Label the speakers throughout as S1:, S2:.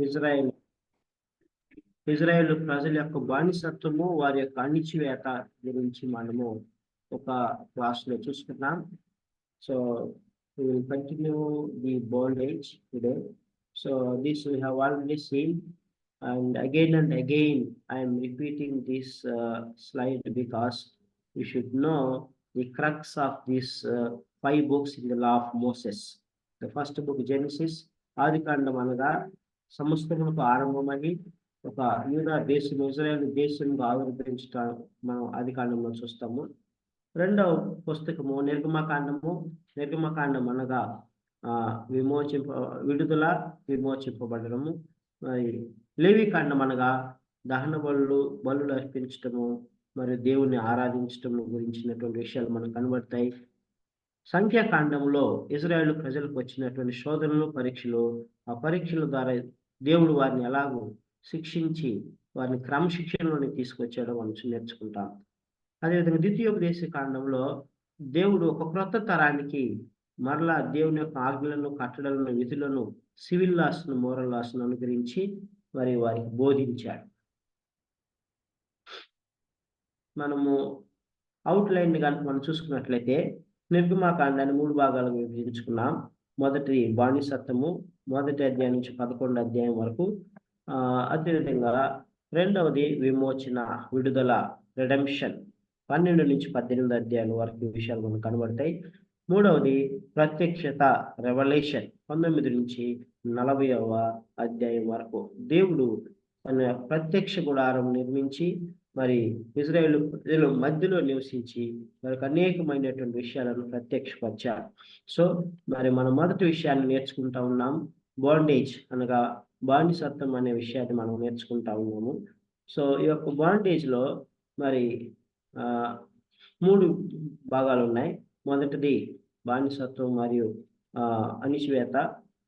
S1: Israel Israel ప్రజల యొక్క బానిసత్వము, వారి యొక్క అణిచివేత గురించి మనము ఒక క్లాస్లో చూసుకున్నాం. So we will continue the bondage today. So this we have already seen, and and again I am repeating this slide because we should know the crux of these 5 books in the law of Moses. The first book, Genesis, ఆదికాండం అనగా సమస్తమునకు ఆరంభమని ఒక యూదా దేశం, Israel దేశంగా ఆవిర్భవించడం మనం ఆదికాండంలో చూస్తాము. రెండవ పుస్తకము నిర్గమకాండం అనగా విడుదల, విమోచింపబడము. మరి లేవికాండం అనగా దహన బలులు అర్పించటము మరియు దేవుణ్ణి ఆరాధించటము గురించినటువంటి విషయాలు మనకు కనబడతాయి. సంఖ్యాకాండంలో ఇజ్రాయేల్ ప్రజలకు వచ్చినటువంటి శోధనలు, పరీక్షలు, ఆ పరీక్షల ద్వారా దేవుడు వారిని ఎలాగో శిక్షించి వారిని క్రమశిక్షణలోని తీసుకొచ్చాడో మనం నేర్చుకుంటాం. అదేవిధంగా ద్వితీయోపదేశ కాండంలో దేవుడు ఒక క్రొత్త తరానికి మరలా దేవుని యొక్క ఆజ్ఞలను, కట్టడలను, విధులను, సివిల్ లాస్ను, మోరల్ లాస్ను అనుగ్రహించి మరి వారికి బోధించాడు. మనము అవుట్లైన్ కనుక మనం చూసుకున్నట్లయితే నిర్గమాకాండాన్ని 3 భాగాలుగా విభజించుకున్నాం. మొదటి బానిసత్వము, మొదటి అధ్యాయం నుంచి 11వ అధ్యాయం వరకు. అదేవిధంగా రెండవది విమోచన, విడుదల, రెడెంప్షన్, 12 నుంచి 18 అధ్యాయాల వరకు విషయాలు మనకు కనబడతాయి. మూడవది ప్రత్యక్షత, రెవల్యూషన్, 19 నుంచి 40వ అధ్యాయం వరకు. దేవుడు తన ప్రత్యక్ష గుడారం నిర్మించి మరి ఇజ్రాయేల్ ప్రజల మధ్యలో నివసించి వారికి అనేకమైనటువంటి విషయాలను ప్రత్యక్షపరిచారు. సో మరి మనం మొదటి విషయాన్ని నేర్చుకుంటా ఉన్నాం. బాండేజ్ అనగా బానిసత్వం అనే విషయాన్ని మనం నేర్చుకుంటా ఉన్నాము. సో ఈ యొక్క బాండేజ్లో మరి 3 భాగాలు ఉన్నాయి. మొదటిది బానిసత్వం మరియు అణిచివేత.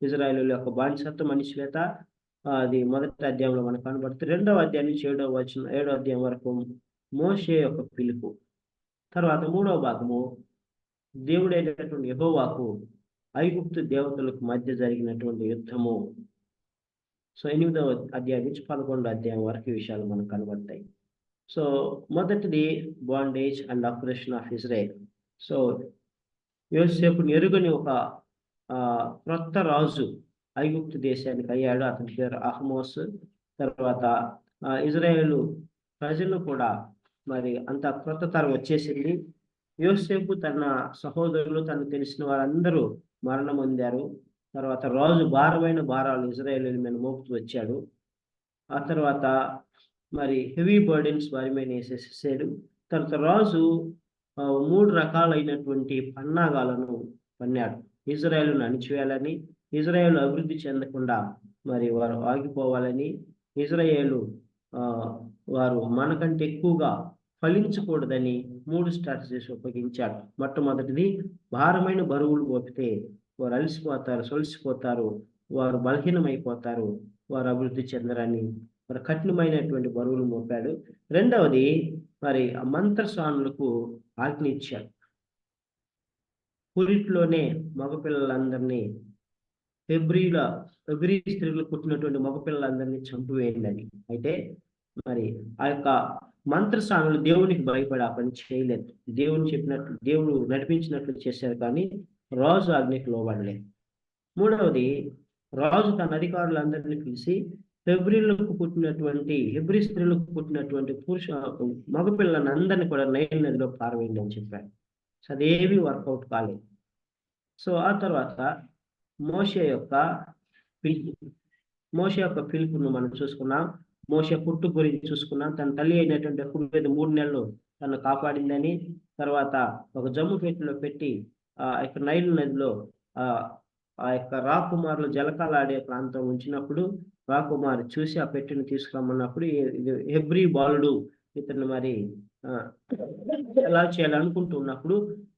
S1: ఇజ్రాయేలు యొక్క బానిసత్వం, అణిచివేత అది మొదటి అధ్యాయంలో మనకు కనబడుతుంది. 2వ అధ్యాయం నుంచి 7వ అధ్యాయం వరకు మోషే యొక్క పిలుపు. తర్వాత 3వ భాగము దేవుడైనటువంటి యెహోవాకు ఐగుప్తు దేవతలకు మధ్య జరిగినటువంటి యుద్ధము. సో 8వ అధ్యాయం నుంచి 11వ అధ్యాయం వరకు విషయాలు మనకు కనబడతాయి. సో మొదటిది bondage and operation of Israel. So యోసేపుని ఎరుగని ఒక క్రొత్త రాజు ఐగుప్తు దేశానికి అయ్యాడు. అతని పేరు అహమోస్. తర్వాత ఇజ్రాయేలు ప్రజలు కూడా మరి అంత క్రొత్త తరం వచ్చేసింది. యోసేపు తన సహోదరులు, తనకు తెలిసిన వారందరూ మరణం పొందారు. తర్వాత రాజు భారమైన భారాలు ఇజ్రాయేలు మీద మోపుతూ వచ్చాడు. ఆ తర్వాత మరి హెవీ బర్డెన్స్ వారి మీద వేసేసాడు. తర్వాత రాజు 3 రకాలైనటువంటి పన్నాగాలను పన్నాడు. ఇజ్రాయేలును అణిచివేయాలని, ఇజ్రాయేలు అభివృద్ధి చెందకుండా మరి వారు ఆగిపోవాలని, ఇజ్రాయేలు వారు మనకంటే ఎక్కువగా ఫలించకూడదని 3 స్ట్రాటజీస్ ఉపయోగించాడు. మొట్టమొదటిది భారమైన బరువులు మోపితే వారు అలసిపోతారు, సొలిసిపోతారు, వారు బలహీనమైపోతారు, వారు అభివృద్ధి చెందరని మరి కఠినమైనటువంటి బరువులు మోపాడు. రెండవది మరి మంత్రస్వాములకు ఆజ్ఞ ఇచ్చాడు. పురిట్లోనే మగపిల్లలందరినీ, హెబ్రీ స్త్రీలు పుట్టినటువంటి మగపిల్లలందరినీ చంపివేయండి అని. అయితే మరి ఆ యొక్క మంత్రస్వాములు దేవునికి భయపడి ఆ పని చేయలేదు. దేవుడు నడిపించినట్లు చేశారు, కానీ రాజు ఆజ్ఞకు లోబడలేదు. మూడవది, రాజు తన అధికారులందరినీ పిలిచి హెబ్రీ స్త్రీలకు పుట్టినటువంటి మగపిల్లలను అందరినీ కూడా నైల్ నదిలో పారవేయండి అని చెప్పాడు. సో అదేవి వర్కౌట్ కాలేదు. సో ఆ తర్వాత మోషే యొక్క పిలుపును మనం చూసుకున్నాం. మోషే పుట్టు గురించి చూసుకున్నాం. తన తల్లి అయినటువంటి యెహోవా 3 నెలలు తను కాపాడిందని, తర్వాత ఒక జమ్ము పెట్టెలో పెట్టి ఆ యొక్క నైల్ నదిలో ఆ యొక్క రాకుమారులు జలకాలాడే ప్రాంతం ఉంచినప్పుడు రాకుమారి చూసి ఆ పెట్టెను తీసుకురమ్మన్నప్పుడు హెబ్రీ బాలుడు ఇతను మరి ఎలా చేయాలనుకుంటున్నప్పుడు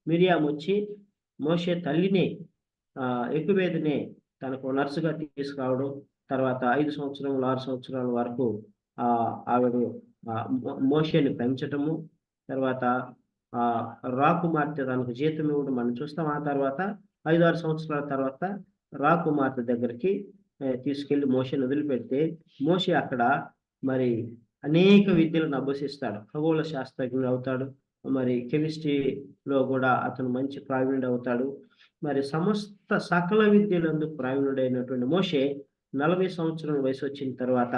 S1: మిరియాం వచ్చి మోషే తల్లినే యెహోవానే తనకు నర్సుగా తీసుకురావడం, తర్వాత 5 సంవత్సరములు 6 సంవత్సరాల వరకు ఆవిడ మోషేని పెంచటము, తర్వాత రాకుమార్తె తనకు జీతం ఇవ్వడం మనం చూస్తాం. ఆ తర్వాత 5-6 సంవత్సరాల తర్వాత రాకుమార్తె దగ్గరికి తీసుకెళ్లి మోషేని వదిలిపెడితే మోషే అక్కడ మరి అనేక విద్యలను అభ్యసిస్తాడు. ఖగోళ శాస్త్రజ్ఞుడు అవుతాడు. మరి కెమిస్ట్రీలో కూడా అతను మంచి ప్రావీణ్యుడు అవుతాడు. మరి సమస్త సకల విద్యలందు ప్రావీణ్యుడైనటువంటి మోషే 40 సంవత్సరాల వయసు వచ్చిన తర్వాత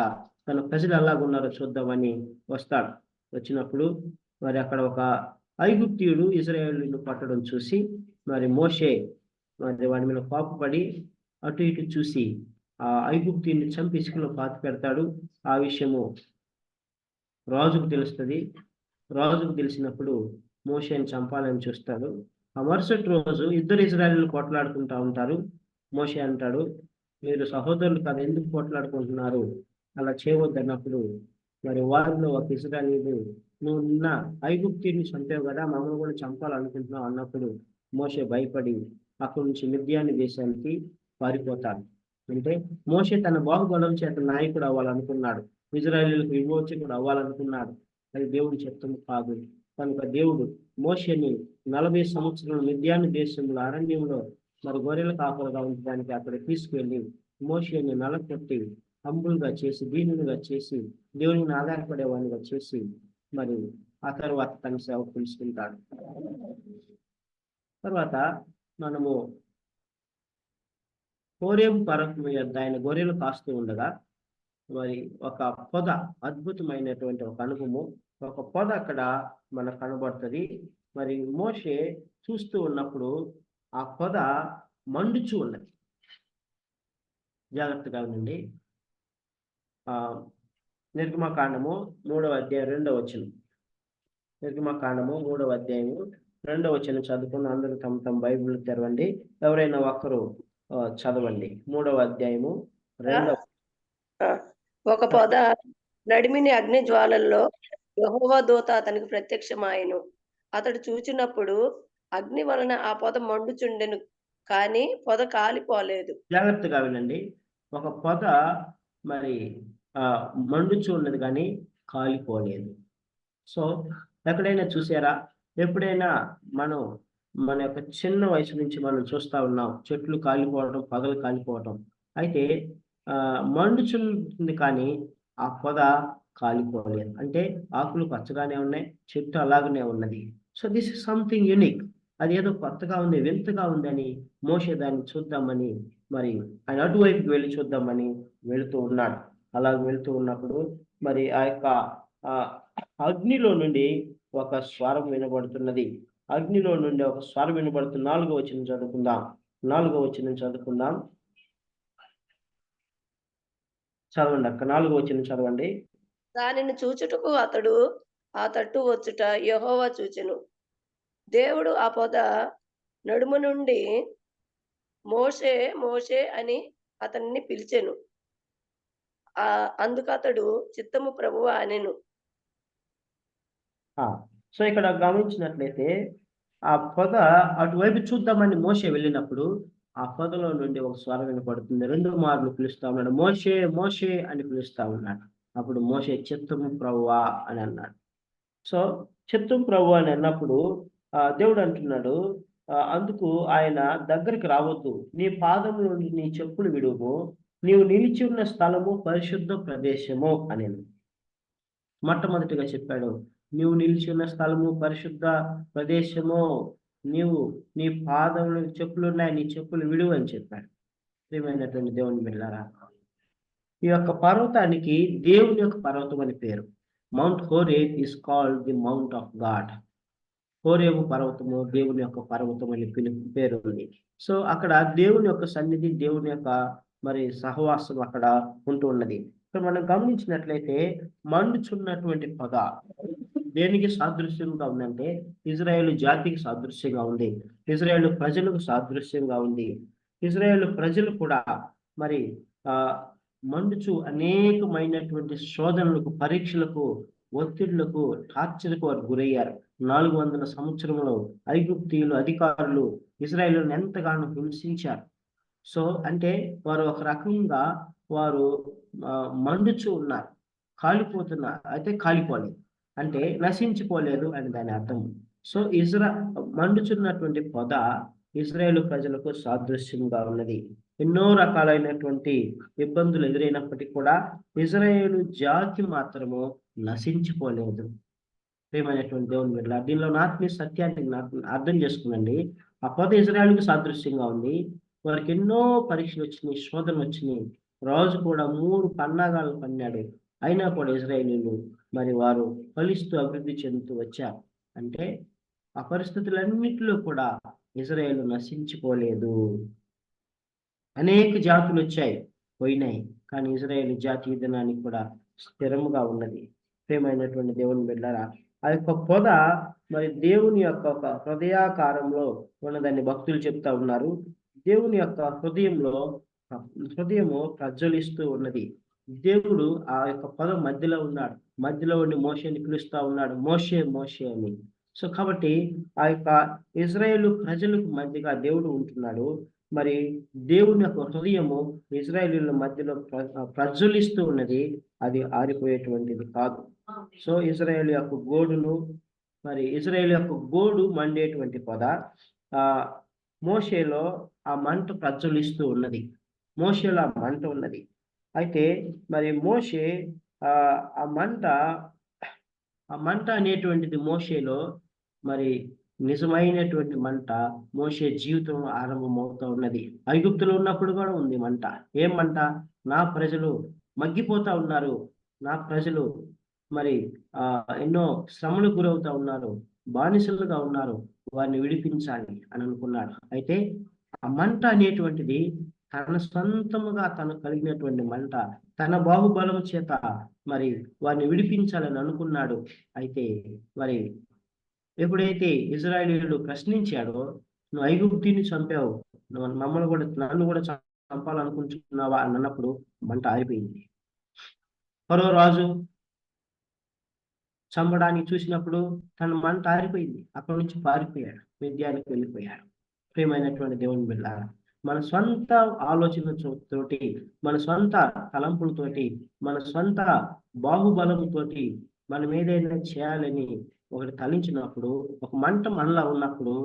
S1: తన ప్రజలు ఎలాగున్నారో చూద్దామని వస్తాడు. వచ్చినప్పుడు మరి అక్కడ ఒక ఐగుప్తీయుడు ఇజ్రాయేలును పట్టడం చూసి మరి మోషే మరి వాడి మీద కోపపడి అటు ఇటు చూసి ఆ ఐగుప్తీయుని చంపి ఇసుకలో పాతి పెడతాడు. ఆ విషయము రాజుకు తెలుస్తుంది. రాజుకు తెలిసినప్పుడు మోషేని చంపాలని చూస్తాడు. ఆ మరుసటి రోజు ఇద్దరు ఇజ్రాయేలీలు కొట్లాడుకుంటా ఉంటారు. మోషే అంటాడు, మీరు సహోదరులు కదా, ఎందుకు కొట్లాడుకుంటున్నారు? అలా చేయవద్దన్నప్పుడు మరి వారిలో ఒక ఇజ్రాయేలీయుడు, నువ్వు నిన్న ఐగుప్తీయుని చంపావు కదా, మమ్మల్ని కూడా చంపాలనుకుంటున్నావు అన్నప్పుడు మోషే భయపడి అక్కడి నుంచి మిద్యాను దేశానికి పారిపోతాడు. అంటే మోషే తన బాహుబలం చేత నాయకుడు అవ్వాలనుకున్నాడు. ఇజ్రాయేలీలకు విమోచకుడు అవ్వాలనుకున్నాడు. అది దేవుడి చిత్తం కాదు. కనుక దేవుడు మోషేని 40 సంవత్సరాలు మిద్యాను దేశంలో అరణ్యంలో మరి గొర్రెల కాపలుగా ఉండడానికి అక్కడ తీసుకెళ్లి మోషేని నలకొట్టి హంబుల్గా చేసి, దీనులుగా చేసి, దేవుని ఆధారపడేవాడిగా చేసి మరి ఆ తర్వాత తన సేవకు పిలుచుకుంటాడు. తర్వాత మనము హోరేబు పర్వతం యొద్ద ఆయన గొర్రెలు కాస్తూ ఉండగా మరి ఒక పొద, అద్భుతమైనటువంటి ఒక అనుభవము, ఒక పొద అక్కడ మనకు కనబడుతుంది. మరి మోషే చూస్తూ ఉన్నప్పుడు ఆ పొద మండుచూ ఉన్నది. జాగ్రత్తగా ఉండండి. నిర్గమకాండము 3వ అధ్యాయం 2వ వచనం. నిర్గమకాండము 3వ అధ్యాయము 2వ వచనం చదువుకుని అందరూ తమ తమ బైబిల్ తెరవండి. ఎవరైనా ఒకరు చదవండి. 3వ అధ్యాయము 2వ.
S2: ఒక పొద నడిమిని అగ్ని జ్వాలల్లో యెహోవా దూత అతనికి ప్రత్యక్షమాయెను. అతడు చూచినప్పుడు అగ్ని వలన ఆ పొద మండుచుండెను, కానీ పొద కాలిపోలేదు.
S1: జాగ్రత్తగా వినండి. ఒక పొద మరి మండుచు ఉన్నది కానీ కాలిపోలేదు. సో ఎక్కడైనా చూసారా? ఎప్పుడైనా మనం మన యొక్క చిన్న వయసు నుంచి మనం చూస్తా ఉన్నాం చెట్లు కాలిపోవడం, పొదలు కాలిపోవడం. అయితే మండుచుంది కానీ ఆ పొద కాలిపోలేదు. అంటే ఆకులు పచ్చగానే ఉన్నాయి, చెట్టు అలాగనే ఉన్నది. So this is something unique. అది ఏదో కొత్తగా ఉంది, వింతగా ఉందని మోషే దాన్ని చూద్దామని మరి ఆయన అటువైపుకి వెళ్ళి చూద్దామని వెళుతూ ఉన్నాడు. అలా వెళుతూ ఉన్నప్పుడు మరి ఆ యొక్క అగ్నిలో నుండి ఒక స్వరం వినబడుతున్నది. అగ్నిలో నుండి ఒక స్వరం వినబడుతుంది. 4వ వచనం చదువుకుందాం. 4వ వచనం చదువుకుందాం. చదవండి అక్క. 4వ వచనం చదవండి.
S2: దానిని చూచుటకు అతడు ఆ తట్టు వచ్చుట యెహోవా చూచెను. దేవుడు ఆ పొద నడుము నుండి మోషే మోషే అని అతన్ని పిలిచెను. అందుకు అతడు చిత్తము ప్రభువా అనెను.
S1: సో ఇక్కడ గమనించినట్లయితే ఆ పొద అటువైపు చూద్దామని మోషే వెళ్ళినప్పుడు ఆ పొదలో నుండి ఒక స్వరం వినపడుతుంది. 2 మార్లు పిలుస్తా ఉన్నాడు, మోషే మోషే అని పిలుస్తా ఉన్నాడు. అప్పుడు మోషే చిత్తము ప్రభువా అని అన్నాడు. సో చిత్తం ప్రభు అని అన్నప్పుడు దేవుడు అంటున్నాడు, అందుకు ఆయన దగ్గరికి రావద్దు, నీ పాదము నుండి నీ చెప్పులు విడువు, నీవు నిలిచి ఉన్న స్థలము పరిశుద్ధ ప్రదేశము అని మొట్టమొదటిగా చెప్పాడు. నీవు నిలిచి ఉన్న స్థలము పరిశుద్ధ ప్రదేశము, నీవు నీ పాదములు చెప్పులు ఉన్నాయి, నీ చెప్పులు విడువు అని చెప్పాడు. ప్రియమైనటువంటి దేవుని బిడ్డలారా, ఈ యొక్క పర్వతానికి దేవుని యొక్క పర్వతం అని పేరు. Mount Horeb is called the mount of God. Horeb పర్వతము దేవుని యొక్క పర్వతం అని పేరు ఉంది. సో అక్కడ దేవుని యొక్క సన్నిధి, దేవుని యొక్క మరి సహవాసం అక్కడ ఉంటూ ఉన్నది. సో మనం గమనించినట్లయితే మండుచున్నటువంటి పొద దేనికి సాదృశ్యంగా ఉందంటే ఇజ్రాయేలు జాతికి సాదృశ్యంగా ఉంది, ఇజ్రాయేలు ప్రజలకు సాదృశ్యంగా ఉంది. ఇజ్రాయేలు ప్రజలు కూడా మరి మండుచు అనేకమైనటువంటి శోధనలకు, పరీక్షలకు, ఒత్తిళ్లకు, టార్చర్కు వారు గురయ్యారు. 400 సంవత్సరంలో ఐగుప్తీయులు అధికారులు ఇజ్రాయేలును ఎంతగానో హింసించారు. సో అంటే వారు ఒక రకంగా వారు మండుచు ఉన్నారు, కాలిపోతున్నారు. అయితే కాలిపోలేదు అంటే నశించిపోలేదు అని దాని అర్థం. సో మండుచున్నటువంటి పొద ఇజ్రాయేలు ప్రజలకు సాదృశ్యంగా ఉన్నది. ఎన్నో రకాలైనటువంటి ఇబ్బందులు ఎదురైనప్పటికీ కూడా ఇజ్రాయేలు జాతి మాత్రము నశించిపోలేదు. ప్రియమైనటువంటి దేవుని బిడ్డలారా, దీనిలో ఆత్మీయ సత్యాన్ని అర్థం చేసుకునండి. ఆ పొద ఇజ్రాయేలుకి సాదృశ్యంగా ఉంది. వారికి ఎన్నో పరీక్షలు వచ్చినాయి, శోధనలు వచ్చినాయి. రాజు కూడా 3 పన్నాగాలు పన్నాడు. అయినా కూడా ఇజ్రాయేలీలు మరి వారు ఫలిస్తూ అభివృద్ధి చెందుతూ వచ్చారు. అంటే ఆ పరిస్థితులన్నిటిలో కూడా ఇజ్రాయేలు నశించిపోలేదు. అనేక జాతులు వచ్చాయి, పోయినాయి, కానీ ఇజ్రాయేల్ జాతి ఈ దినానికి కూడా స్థిరముగా ఉన్నది. ప్రియమైనటువంటి దేవుని బిడ్డలారా, ఆ యొక్క పొద మరి దేవుని యొక్క ఒక హృదయాకారంలో ఉన్నదాన్ని భక్తులు చెప్తా ఉన్నారు. దేవుని యొక్క హృదయము ప్రజ్వలిస్తూ ఉన్నది. దేవుడు ఆ యొక్క పొద మధ్యలో ఉన్నాడు. మధ్యలో ఉండి మోషేని పిలుస్తా ఉన్నాడు, మోషే మోషే అని. సో కాబట్టి ఆ యొక్క ఇజ్రాయేలు ప్రజలకు మధ్యగా దేవుడు ఉంటున్నాడు. మరి దేవుని యొక్క హృదయము ఇజ్రాయేలీల మధ్యలో ప్రజ్వలిస్తూ ఉన్నది. అది ఆరిపోయేటువంటిది కాదు. సో ఇజ్రాయేల్ యొక్క ఇజ్రాయేల్ యొక్క గోడు మండేటువంటి పొద ఆ మోషేలో ఆ మంట ప్రజ్వలిస్తూ ఉన్నది. మోషేలో ఆ మంట ఉన్నది. అయితే మరి మోషే ఆ మంట అనేటువంటిది మోషేలో మరి నిజమైనటువంటి మంట మోషే జీవితం ఆరంభమవుతా ఉన్నది. ఐగుప్తులో ఉన్నప్పుడు కూడా ఉంది మంట. ఏం మంట? నా ప్రజలు మగ్గిపోతా ఉన్నారు, నా ప్రజలు మరి ఎన్నో శ్రమలకు గురవుతా ఉన్నారు, బానిసలుగా ఉన్నారు, వారిని విడిపించాలి అని అనుకున్నాడు. అయితే ఆ మంట అనేటువంటిది తన సొంతముగా తనకు కలిగినటువంటి మంట, తన బాహుబలం చేత మరి వారిని విడిపించాలని అనుకున్నాడు. అయితే మరి ఎప్పుడైతే ఇజ్రాయేలీయులు ప్రశ్నించాడో, నువ్వు ఐగుప్తీయుని చంపావు, నన్ను కూడా చంపాలనుకుంటున్నావా అని అన్నప్పుడు మంట ఆరిపోయింది. ఫరో రాజు చంపడానికి చూసినప్పుడు తన మంట ఆరిపోయింది. అక్కడి నుంచి పారిపోయాడు, మిద్యానికి వెళ్ళిపోయాడు. ప్రియమైనటువంటి దేవుని బిడ్డలారా, మన సొంత ఆలోచనతోటి, మన సొంత తలంపులతోటి, మన సొంత బాహుబలంతోటి మనం ఏదైనా చేయాలని ఒకటి తలించినప్పుడు, ఒక మంట మనలో ఉన్నప్పుడు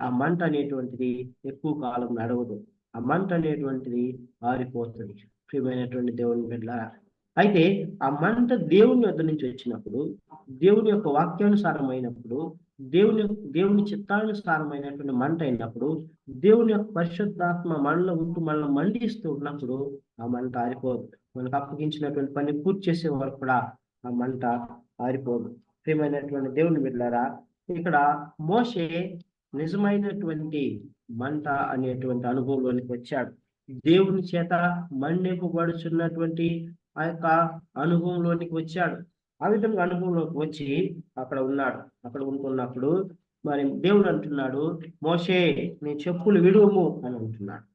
S1: ఆ మంట అనేటువంటిది ఎక్కువ కాలం నడవదు. ఆ మంట అనేటువంటిది ఆరిపోతుంది. ప్రియమైనటువంటి దేవుని బిడ్డలారా, అయితే ఆ మంట దేవుని వద్ద నుంచి వచ్చినప్పుడు, దేవుని యొక్క వాక్యానుసారమైనప్పుడు, దేవుని చిత్తానుసారమైనటువంటి మంట అయినప్పుడు, దేవుని యొక్క పరిశుద్ధాత్మ మనలో ఉంటూ మనల్ని మండిస్తూ ఉన్నప్పుడు ఆ మంట ఆరిపోదు. మనకు అప్పగించినటువంటి పని పూర్తి చేసే వరకు కూడా ఆ మంట ఆరిపోదు. ప్రియమైనటువంటి దేవుని బిడ్డలారా, ఇక్కడ మోషే నిజమైనటువంటి మంట అనేటువంటి అనుభవంలోనికి వచ్చాడు. దేవుని చేత మండింపబడుచున్నటువంటి ఆ యొక్క అనుభవంలోనికి వచ్చాడు. ఆ విధంగా అనుభవంలోకి వచ్చి అక్కడ ఉన్నాడు. అక్కడ ఉంటున్నప్పుడు మరి దేవుడు అంటున్నాడు, మోషే నీ చెప్పులు విడువము అని అంటున్నాడు.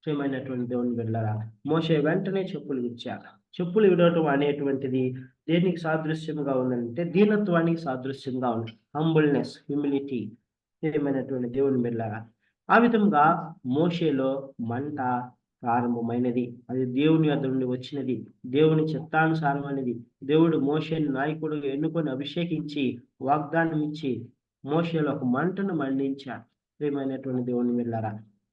S1: ప్రియమైనటువంటి దేవుని బిడ్డలారా, మోషే వెంటనే చెప్పులు విడిచాడు. చెప్పులు విడవటం అనేటువంటిది దేనికి సాదృశ్యంగా ఉందంటే దీనత్వానికి సాదృశ్యంగా ఉంది. Humbleness, humility. ప్రియమైనటువంటి దేవుని బిడ్డలారా, ఆ విధంగా మోషేలో మంట ప్రారంభమైనది. అది దేవుని వద్ద నుండి వచ్చినది, దేవుని చిత్తానుసారమైనది. దేవుడు మోషేని నాయకుడుగా ఎన్నుకొని అభిషేకించి వాగ్దానం ఇచ్చి మోషేలో ఒక మంటను మండించాడు. ప్రియమైనటువంటి దేవుని బిడ్డలారా,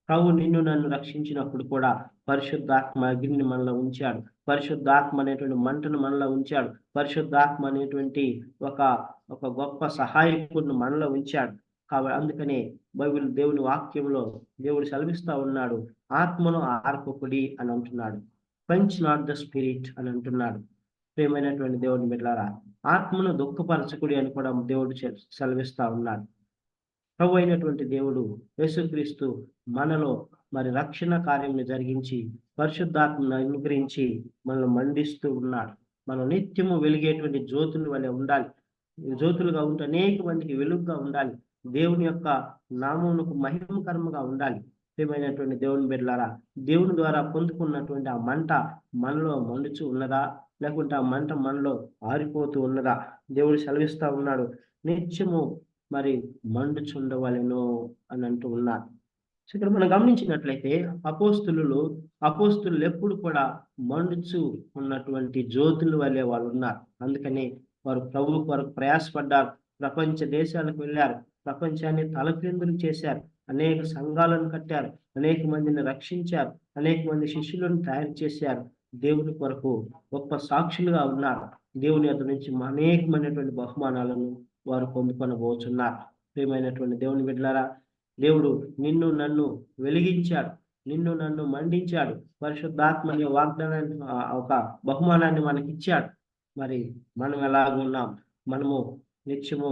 S1: ప్రభు నిన్ను నన్ను రక్షించినప్పుడు కూడా పరిశుద్ధాత్మ అగ్నిని మనలో ఉంచాడు. పరిశుద్ధాత్మ అనేటువంటి మంటను మనలో ఉంచాడు. పరిశుద్ధాత్మ అనేటువంటి ఒక గొప్ప సహాయకుడిని మనలో ఉంచాడు. కాబట్టి అందుకనే బైబిల్ దేవుని వాక్యంలో దేవుడు సెలవిస్తా ఉన్నాడు, ఆత్మను ఆర్పకుడి అని అంటున్నాడు. క్వెంచ్ నాట్ ద స్పిరిట్ అని అంటున్నాడు. ప్రియమైనటువంటి దేవుని బిడ్డలారా, ఆత్మను దుఃఖపరచకుడి అని కూడా దేవుడు సెలవిస్తా ఉన్నాడు. ప్రభు అయినటువంటి దేవుడు యేసుక్రీస్తు మనలో మరి రక్షణ కార్యమును జరిగించి పరిశుద్ధాత్మను అనుగ్రహించి మనల్ని మండిస్తూ ఉన్నాడు. మనం నిత్యము వెలిగేటువంటి జ్యోతుల వలె ఉండాలి. జ్యోతులుగా ఉంటే అనేక మందికి వెలుగుగా ఉండాలి. దేవుని యొక్క నామమునకు మహిమకరముగా ఉండాలి. ప్రియమైనటువంటి దేవుని బిడ్డలారా, దేవుని ద్వారా పొందుకున్నటువంటి ఆ మంట మనలో మండుచు ఉన్నదా, లేకుంటే ఆ మంట మనలో ఆరిపోతూ ఉన్నదా? దేవుడు సెలవిస్తా ఉన్నాడు, నిత్యము మరి మండుచుండవలెను అని అంటూ ఉన్నారు. సో ఇక్కడ మనం గమనించినట్లయితే అపోస్తులు ఎప్పుడు కూడా మండుచు ఉన్నటువంటి జ్యోతుల వల్లే వాళ్ళు ఉన్నారు. అందుకనే వారు ప్రభు కొరకు ప్రయాసపడ్డారు, ప్రపంచ దేశాలకు వెళ్ళారు, ప్రపంచాన్ని తలక్రిందులు చేశారు, అనేక సంఘాలను కట్టారు, అనేక మందిని రక్షించారు, అనేక మంది శిష్యులను తయారు చేశారు, దేవుని కొరకు గొప్ప సాక్షులుగా ఉన్నారు. దేవుని యొద్ద నుంచి అనేకమైనటువంటి బహుమానాలను వారు పొందుకొనబోతున్నారు. ప్రియమైనటువంటి దేవుని బిడ్డలారా, దేవుడు నిన్ను నన్ను వెలిగించాడు, నిన్ను నన్ను మండించాడు, పరిశుద్ధాత్మ అనే వాగ్దానాన్ని ఒక బహుమానాన్ని మనకిచ్చాడు. మరి మనం ఎలాగున్నాం? మనము నిత్యము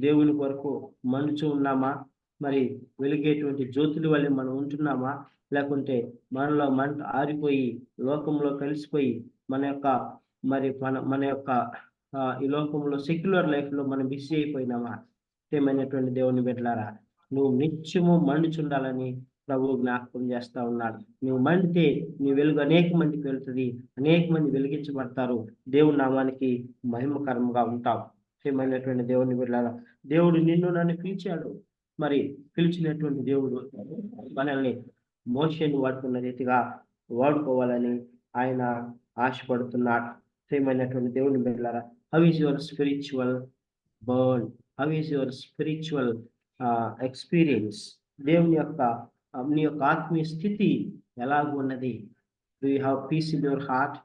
S1: దేవుని కొరకు మండుచూ ఉన్నామా? మరి వెలిగేటువంటి జ్యోతుల వల్ల మనం ఉంటున్నామా? లేకుంటే మనలో మంట ఆరిపోయి లోకంలో కలిసిపోయి మన యొక్క మన యొక్క ఈ లోకంలో సెక్యులర్ లైఫ్ లో మనం బిజీ అయిపోయినామా? ఏమైనటువంటి దేవుని బిడ్డలారా, నువ్వు నిత్యము మండుచుండాలని ప్రభువు జ్ఞాపకం చేస్తా ఉన్నాడు. నువ్వు మండితే నీ వెలుగు అనేక మందికి వెళ్తుంది, అనేక మంది వెలిగించబడతారు, దేవుని నామానికి మహిమకరంగా ఉంటావు. ఏమైనటువంటి దేవుని బిడ్డలారా, దేవుడు నిన్ను నన్ను పిలిచాడు. మరి పిలిచినటువంటి దేవుడు మనల్ని మోషేను వాడుకున్న రీతిగా వాడుకోవాలని ఆయన ఆశపడుతున్నాడు. ఏమైనటువంటి దేవుని బిడ్డలారా, how is your spiritual burn? How is your spiritual experience? దేవుని యొక్క నీ యొక్క ఆత్మీయ స్థితి ఎలాగ ఉన్నది? Do you have peace in your heart?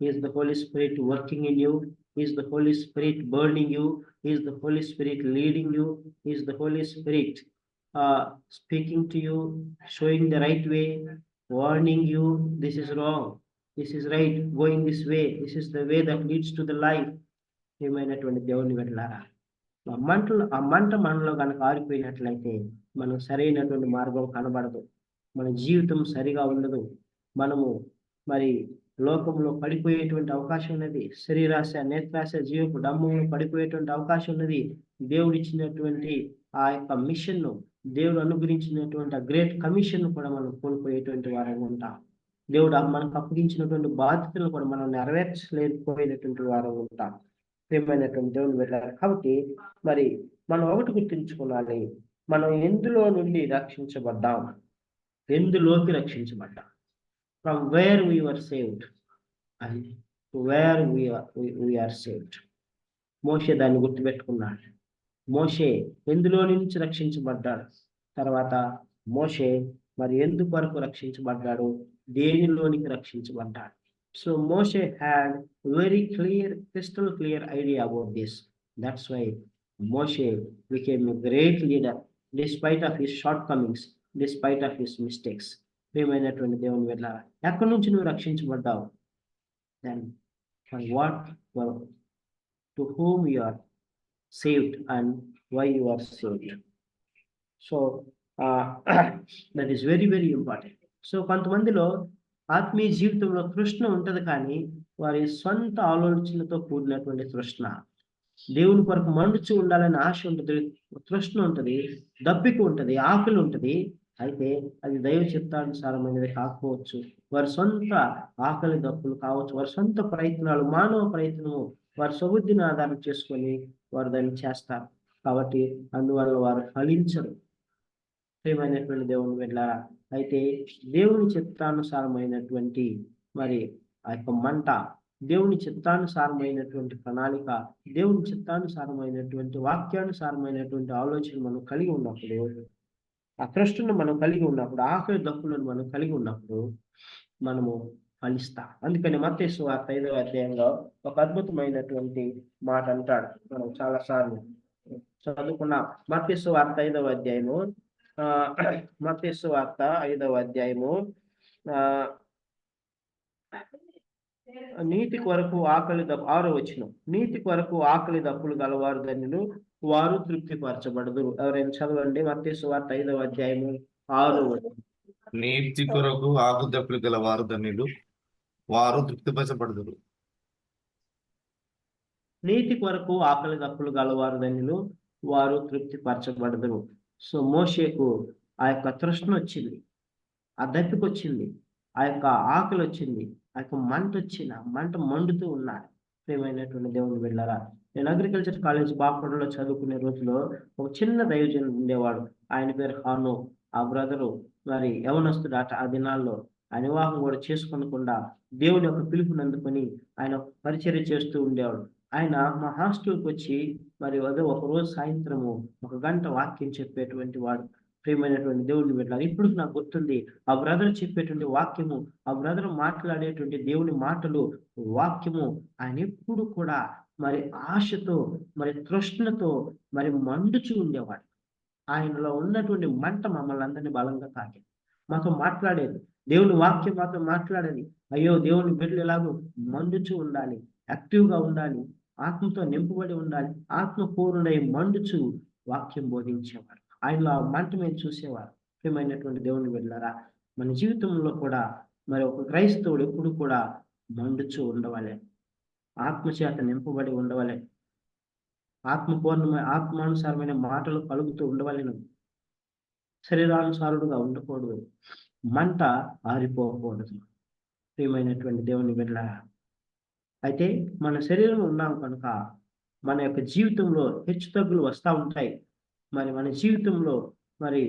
S1: Is the Holy Spirit working in you? Is the Holy Spirit burning you? Is the Holy Spirit leading you? Is the Holy Spirit speaking to you, showing the right way, warning you, this is wrong, this is right, going this way, this is the way that leads to the life? ఏమైనటువంటి దేవుని బిడ్డలారా, ఆ మంట మనలో కనుక ఆరిపోయినట్లయితే మనకు సరైనటువంటి మార్గం కనబడదు, మన జీవితం సరిగా ఉండదు, మనము మరి లోకంలో పడిపోయేటువంటి అవకాశం ఉన్నది. శరీరాశ, నేత్రాశ, జీవపు డంబంలో పడిపోయేటువంటి అవకాశం ఉన్నది. దేవుడిచ్చినటువంటి ఆ యొక్క మిషన్, దేవుడు అనుగ్రహించినటువంటి ఆ గ్రేట్ కమిషన్ కూడా మనం కోల్పోయేటువంటి వారంగా ఉంటాం. దేవుడు మనకు అప్పగించినటువంటి బాధ్యతలు కూడా మనం నెరవేర్చలేకపోయినటువంటి వారంగా ఉంటాం. ప్రియమైనటువంటి దేవుని వెళ్ళాలి. కాబట్టి మరి మనం ఒకటి గుర్తుంచుకోవాలి, మనం ఎందులో నుండి రక్షించబడ్డాం, ఎందులోకి రక్షించబడ్డాం. From where we were saved and where we are saved. Moshe దాన్ని గుర్తుపెట్టుకున్నాడు. మోషే ఎందులో నుంచి రక్షించబడ్డాడు, తర్వాత మోషే మరి ఎందు కొరకు రక్షించబడ్డాడు, దేనిలోనికి రక్షించబడ్డాడు. So Moshe had very clear, crystal clear idea about this. That's why Moshe became a great leader despite of his shortcomings, despite of his mistakes. ప్రియమైనటువంటి దేవుని వెళ్ళారా, ఎక్కడి నుంచి నువ్వు రక్షించబడ్డావు? Then from what, to whom you are saved and why you are saved. So that is very very important. So కొంతమందిలో ఆత్మీయ జీవితంలో తృష్ణ ఉంటది, కానీ వారి సొంత ఆలోచనలతో కూడినటువంటి తృష్ణ. దేవుని కొరకు మండుచు ఉండాలని ఆశ ఉంటుంది, తృష్ణ ఉంటుంది, దప్పిక ఉంటుంది, ఆకలి ఉంటుంది. అయితే అది దైవ చిత్తానుసారమైనది కాకపోవచ్చు. వారి సొంత ఆకలి దప్పులు కావచ్చు, వారి సొంత ప్రయత్నాలు, మానవ ప్రయత్నము, వారి సుబుద్ధిని ఆధారం చేసుకొని వారు దాన్ని చేస్తారు. కాబట్టి అందువల్ల వారు ఫలించరు. ప్రియమైనటువంటి దేవుని బిడ్డలారా, అయితే దేవుని చిత్తానుసారమైనటువంటి మరి ఆ యొక్క మంట, దేవుని చిత్తానుసారమైనటువంటి ప్రణాళిక, దేవుని చిత్తానుసారమైనటువంటి వాక్యానుసారమైనటువంటి ఆలోచన మనం కలిగి ఉన్నప్పుడు, ఆ తృష్ణను మనం కలిగి ఉన్నప్పుడు, ఆకలి దప్పులను మనం కలిగి ఉన్నప్పుడు మనము ఫలిస్తాం. అందుకని మత్తయి సువార్త 5వ అధ్యాయంలో ఒక అద్భుతమైనటువంటి మాట అంటాడు. మనం చాలా సార్లు చదువుకున్నాం. మత్తయి సువార్త 5వ అధ్యాయము, మత్తయి సువార్త 5వ అధ్యాయము, నీతి కొరకు ఆకలి 6వ వచనం, నీతి కొరకు ఆకలి దప్పులు గలవారు ధన్యులు, వారు తృప్తిపరచబడదురు. ఎవరైనా చదవండి మత్తయి సువార్త 5వ అధ్యాయము 6వ వచనం.
S3: నీతి కొరకు ఆకలి దప్పులు గలవారు ధన్యులు, వారు తృప్తిపరచబడదురు.
S1: నీతి కొరకు ఆకలి దప్పులు గలవారు ధన్యులు, వారు తృప్తిపరచబడదురు. సో మోషేకు ఆ యొక్క తృష్ణ వచ్చింది, ఆ దప్పిక వచ్చింది, ఆ యొక్క ఆకలి వచ్చింది, ఆ యొక్క మంట వచ్చింది, ఆ మంట మండుతూ ఉన్నాడు. ప్రియమైనటువంటి దేవుని బిడ్డలారా, నేను అగ్రికల్చర్ కాలేజ్ బాపూర్లో చదువుకునే రోజులో ఒక చిన్న దైవజనుడు ఉండేవాడు. ఆయన పేరు హాను. ఆ బ్రదరు మరి యవనస్తుడు అట. ఆ దినాల్లో ఆయన వివాహం కూడా చేసుకొనకుండా దేవుని యొక్క పిలుపుని అందుకొని ఆయన పరిచర్య చేస్తూ ఉండేవాడు. ఆయన మా హాస్టల్కి వచ్చి మరి అదే ఒకరోజు సాయంత్రము 1 గంట వాక్యం చెప్పేటువంటి వాడు. ప్రియమైనటువంటి దేవుని బిడ్డలారా, ఇప్పుడు నాకు గుర్తుంది ఆ బ్రదర్ చెప్పేటువంటి వాక్యము, ఆ బ్రదర్ మాట్లాడేటువంటి దేవుని మాటలు, వాక్యము ఆయన ఎప్పుడు కూడా మరి ఆశతో, మరి తృష్ణతో, మరి మండుచూ ఉండేవాడు. ఆయనలో ఉన్నటువంటి మంట మమ్మల్ని అందరినీ బలంగా తాకింది. మాతో మాట్లాడేది, దేవుని వాక్యం మాతో మాట్లాడేది. అయ్యో, దేవుని బిడ్డలు ఎలాగో మండుచూ ఉండాలి, యాక్టివ్గా ఉండాలి, ఆత్మతో నింపబడి ఉండాలి, ఆత్మ పూర్ణుడై మండుచు వాక్యం బోధించేవారు. ఆయనలో ఆ మంట మేము చూసేవారు. ప్రియమైనటువంటి దేవుని బిడ్డలారా, మన జీవితంలో కూడా మరి ఒక క్రైస్తవుడు ఎప్పుడు కూడా మండుచూ ఉండవాలి, ఆత్మచేత నింపబడి ఉండవాలి, ఆత్మానుసారమైన మాటలు పలుకుతూ ఉండవలెను, శరీరానుసారుడుగా ఉండకూడదు, మంట ఆరిపోకూడదు. ప్రియమైనటువంటి దేవుని బిడ్డలారా, అయితే మన శరీరంలో ఉన్నాం కనుక మన యొక్క జీవితంలో హెచ్చుతగ్గులు వస్తూ ఉంటాయి. మరి మన జీవితంలో మరి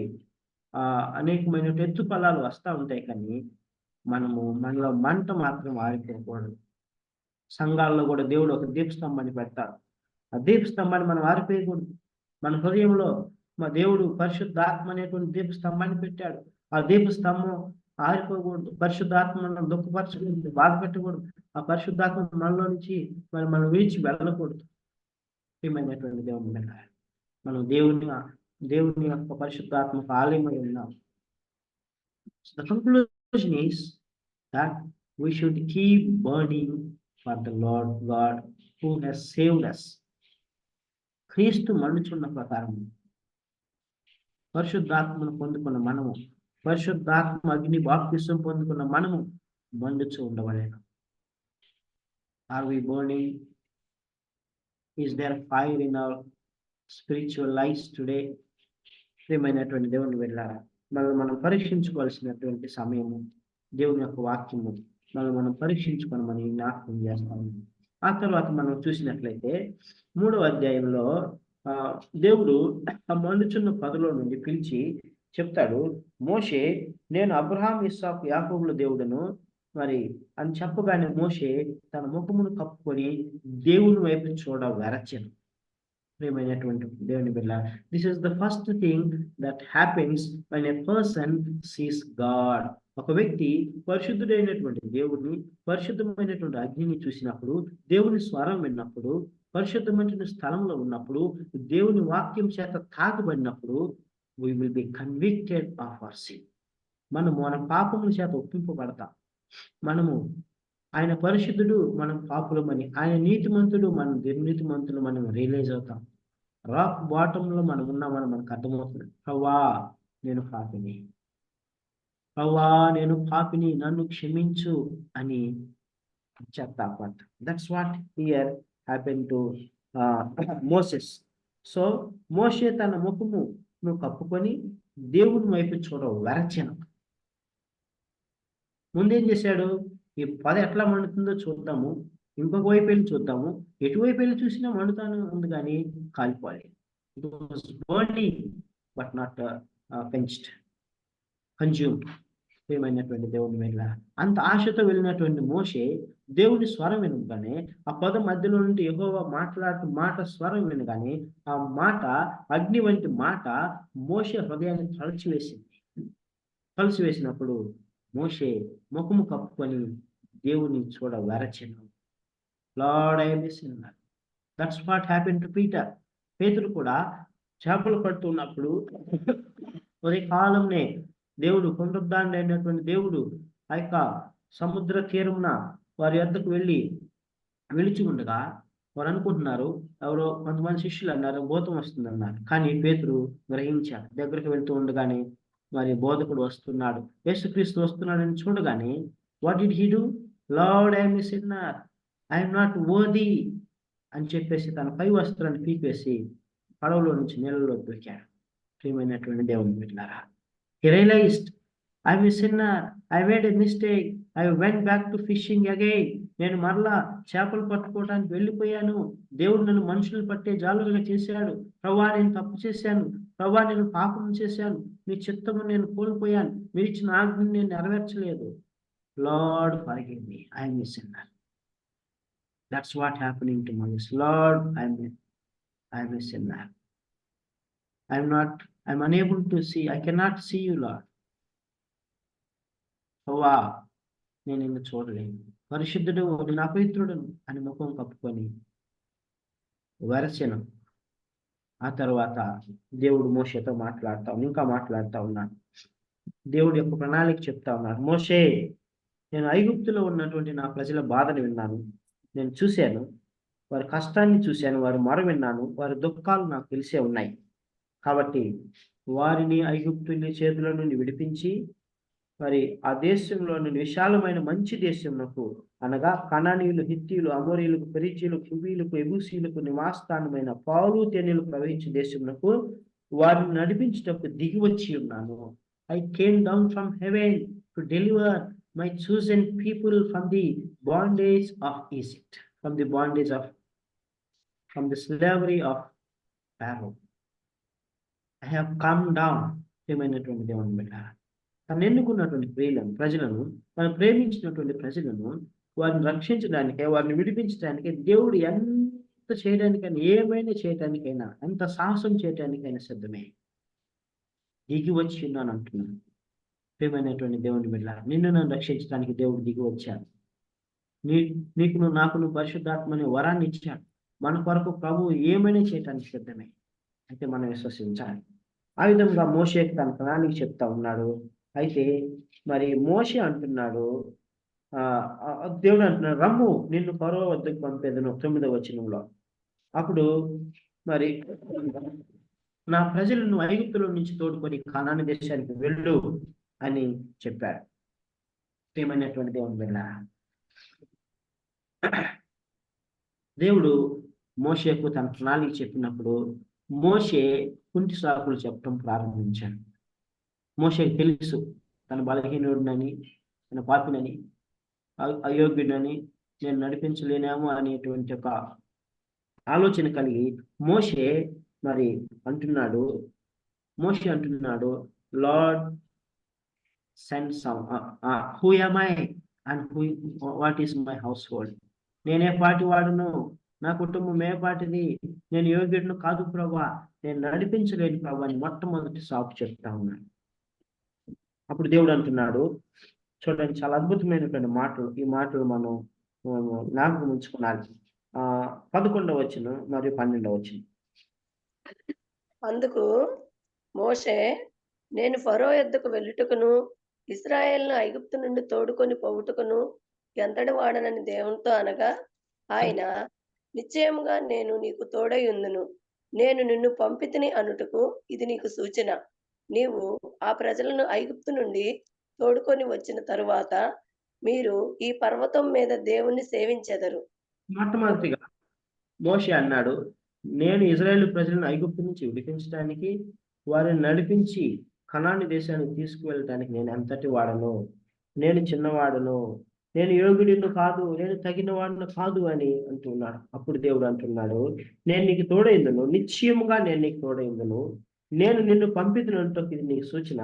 S1: అనేకమైన ఎత్తుపల్లాలు వస్తూ ఉంటాయి. కానీ మనలో మంట మాత్రం ఆరిపోకూడదు. సంఘాల్లో కూడా దేవుడు ఒక దీపస్తంభాన్ని పెడతాడు. ఆ దీపస్తంభాన్ని మనం ఆరిపోయకూడదు. మన హృదయంలో మా దేవుడు పరిశుద్ధాత్మ అనేటువంటి దీపస్తంభాన్ని పెట్టాడు. ఆ దీపస్తంభం ఆరిపోకూడదు. పరిశుద్ధాత్మ మనం దుఃఖపరచకూడదు, బాధ పెట్టకూడదు. ఆ పరిశుద్ధాత్మ మనలో నుంచి మరి మనం విడిచి వెళ్ళకూడదు. ప్రియమైనటువంటి దేవుని బిడ్డలారా, మనం దేవుని యొక్క పరిశుద్ధాత్మకు ఆలయమై ఉన్నాం. The conclusion is that we should keep burning for the Lord God who has saved us. క్రీస్తు మండుచున్న ప్రకారం పరిశుద్ధాత్మను పొందుకున్న మనము, పరిశుద్ధాత్మ అగ్ని బాప్తిసం పొందుకున్న మనము మండుచు ఉండవలేను. Are we burning? Is there fire in our spiritual lives today? ప్రియమైనటువంటి దేవుని బిడ్డలారా, మనం పరీక్షించుకోవాల్సినటువంటి సమయము, దేవుని యొక్క వాక్యము మనం పరీక్షించుకొని మనం జ్ఞాపకం చేస్తాము. ఆ తర్వాత మనం చూసినట్లయితే 3వ అధ్యాయంలో దేవుడు ఆ మండుచున్న పదలో నుండి పిలిచి చెప్తాడు, మోషే, నేను అబ్రహాం, ఇస్సాకు, యాకోబుల దేవుడను మరి అని చెప్పగానే మోషే తన ముఖమును కప్పుకొని దేవుని వైపు చూడ వెరచెను. ప్రియమైనటువంటి దేవుని బిడ్డ, this is the first thing that happens when a person sees God. ఒక వ్యక్తి పరిశుద్ధుడైనటువంటి దేవుడిని, పరిశుద్ధమైనటువంటి అగ్నిని చూసినప్పుడు, దేవుని స్వరం విన్నప్పుడు, పరిశుద్ధమైన స్థలంలో ఉన్నప్పుడు, దేవుని వాక్యం చేత తాకబడినప్పుడు, we will be convicted of our sin. మన పాపముల చేత ఒప్పింపబడతాం. ఆయన పరిశుద్ధుడు, మనం పాపులమని, ఆయన నీతిమంతుడు, మనం దుర్నీతిమంతులు మనం రియలైజ్ అవుతాం. రాక్ బాటంలో మనం ఉన్నామని మనకు అర్థమవుతుంది. ప్రభువా, నేను పాపిని, ప్రభువా, నేను పాపిని, నన్ను క్షమించు అని చెప్తాం. That's what here happen to Moses. So Moshe తన ముఖమును కప్పుకొని దేవుని వైపు చూడ వెరచెను. ముందేం చేశాడు? ఈ పద ఎట్లా మండుతుందో చూద్దాము, ఇంకొక వైపు వెళ్ళి చూద్దాము. ఎటువైపు వెళ్ళి చూసినా మండుతాను ఉంది, కానీ కాలిపోవాలి. It was burning but not consumed. ప్రియమైనటువంటి దేవుని మీద అంత ఆశతో వెళ్ళినటువంటి మోషే దేవుని స్వరం వినగానే, ఆ పద మధ్యలో నుండి యెహోవా మాట్లాడుతూ మాట స్వరం వినగానే, ఆ మాట అగ్ని వంటి మాట మోషే హృదయాన్ని కలిసివేసినప్పుడు మోషే ముఖము కప్పుకొని దేవుని చూడ వెరచెను. Lord, I miss you. That's what happen to Peter. పేతురు కూడా చేపలు పడుతున్నప్పుడు ఉదయకాలంనే దేవుడు, పునరుద్ధానుడు అయినటువంటి దేవుడు ఆ యొక్క సముద్ర తీరమున వారి వద్దకు వెలిచి ఉండగా వారు అనుకుంటున్నారు, ఎవరో కొంతమంది శిష్యులు అన్నారు భూతం వస్తుంది అన్నారు. కానీ పేతురు గ్రహించాడు. దగ్గరికి వెళ్తూ ఉండగానే మరి బోధకుడు వస్తున్నాడు, యేసుక్రీస్తు వస్తున్నాడని చూడగానే what did he do? Lord, I am a sinner, I am not worthy అని చెప్పేసి తన పై వస్త్రాన్ని పీకేసి పడవలో నుంచి నీళ్ళలో దూకాడు. ప్రియమైనటువంటి దేవుని బిడ్డలారా, he realized, I am a sinner, I made a mistake, I went back to fishing again. నేను మరలా చేపలు పట్టుకోవడానికి వెళ్ళిపోయాను. దేవుడు నన్ను మనుషులు పట్టే జాలుగా చేశాడు. ప్రభువా, నేను తప్పు చేశాను. ప్రభువా, నేను పాపం చేశాను. మీ చిత్తము నేను కోల్పోయాను. మీరు ఇచ్చిన ఆజ్ఞను నేను నెరవేర్చలేదు. Lord, forgive me, I am a sinner. That's what happening to Moses. Lord, I'm a sinner. I'm unable to see. I cannot see you, Lord. అవ్వా నేను నిన్ను చూడలేను, పరిశుద్ధుడు నేను అపవిత్రుడు అని ముఖం కప్పుకొని వెరచెను. ఆ తర్వాత దేవుడు మోషేతో ఇంకా మాట్లాడుతూ ఉన్నాడు. దేవుడి యొక్క ప్రణాళిక చెప్తా ఉన్నాడు. మోషే, నేను ఐగుప్తులో ఉన్నటువంటి నా ప్రజల బాధను విన్నాను, నేను చూశాను, వారి కష్టాన్ని చూశాను, వారి మొర విన్నాను, వారి దుఃఖాలు నాకు తెలిసే ఉన్నాయి. కాబట్టి వారిని ఐగుప్తుల చేతుల నుండి విడిపించి మరి ఆ దేశంలో నుండి విశాలమైన మంచి దేశంలో, అనగా కనానీయులు, హిత్తీయులు, అమోరీయులకు, పెరిజీయులకు, హివ్వీయులకు, ఎబూసీయులకు నివాసస్థానమైన పాలు తేనెలు ప్రవహించే దేశంలో వారిని నడిపించుటకు దిగి వచ్చి ఉన్నాను. I came down from heaven to deliver my chosen people from the bondage of Egypt, from the slavery of Pharaoh. I have come down. ఏమైనటువంటి దేవుని బిడ్డ, తను ఎన్నుకున్నటువంటి ప్రజలను, తను ప్రేమించినటువంటి ప్రజలను వారిని రక్షించడానికే, వారిని విడిపించడానికే దేవుడు ఎంత చేయడానికైనా, ఏమైనా చేయడానికైనా, ఎంత సాహసం చేయడానికైనా సిద్ధమే. దిగి వచ్చి ఉన్నాను అంటున్నాను. ప్రేమైనటువంటి దేవుని బిడ్డ, నిన్ను నన్ను రక్షించడానికి దేవుడు దిగి వచ్చాడు. నీకును నాకును పరిశుద్ధాత్మని వరాన్ని ఇచ్చాడు. మన కొరకు ప్రభువు ఏమైనా చేయడానికి సిద్ధమే. అయితే మనం విశ్వసించాలి. ఆ విధంగా మోషేకి తన ప్రణాళిక చెప్తా ఉన్నాడు. అయితే మరి మోషే అంటున్నాడు, దేవుడు అంటున్నాడు, రమ్ము నిన్ను ఫరో వద్దకు పంపేదను 9వ వచనంలో. అప్పుడు మరి నా ప్రజలను ఐగుప్తులో నుంచి తోడుకొని కనాను దేశానికి వెళ్ళు అని చెప్పాడు. ప్రియమైనటువంటి దేవుని బిడ్డ, దేవుడు మోషేకు తన ప్రణాళిక చెప్పినప్పుడు మోషే కుంటి సాకులు చెప్పడం ప్రారంభించాడు. మోషేకు తెలుసు తన బలహీనుడినని, తన పాపినని, అయోగ్యుడని, నేను నడిపించలేనేమో అనేటువంటి ఒక ఆలోచన కలిగి మోషే అంటున్నాడు, lord send some, who am I and what is my house hold. నేనే పాటి వాడును, నా కుటుంబం ఏ పాటిది, నేను యోగ్యుడును కాదు ప్రభా, నేను నడిపించలేని ప్రభా అని మొట్టమొదటి సాకు చెప్తా ఉన్నాడు. అప్పుడు దేవుడు అంటున్నాడు, చూడండి, చాలా అద్భుతమైనటువంటి మాటలు. ఈ మాటలు మనం జ్ఞాపకం ఉంచుకోవాలి. 11వ వచనం మరియు 12వ వచనం.
S2: అందుకు మోషే, నేను ఫరో యొద్దకు వెళ్ళుటకును ఇశ్రాయేలును ఐగుప్తు నుండి తోడుకొని పోవుటకును ఎంతటి వాడనని దేవునితో అనగా, ఆయన, నిశ్చయముగా నేను నీకు తోడై ఉందును, నేను నిన్ను పంపితిని అనుటకు ఇది నీకు సూచన. నీవు ఆ ప్రజలను ఐగుప్తు నుండి తోడుకొని వచ్చిన తరువాత మీరు ఈ పర్వతం మీద దేవుణ్ణి సేవించెదరు.
S1: మొట్టమొదటిగా మోషే అన్నాడు, నేను ఇశ్రాయేలు ప్రజలను ఐగుప్తు నుంచి విడిపించడానికి, వారిని నడిపించి కనాను దేశానికి తీసుకువెళ్ళటానికి నేను ఎంతటి వాడను, నేను చిన్నవాడను, నేను యోగ్యుడిని కాదు, నేను తగిన వాడిని కాదు అని అంటున్నాడు. అప్పుడు దేవుడు అంటున్నాడు, నేను నీకు తోడైందును, నిశ్చయముగా నేను నీకు తోడైందును, నేను నిన్ను పంపితునంటూ ఇది నీకు సూచన.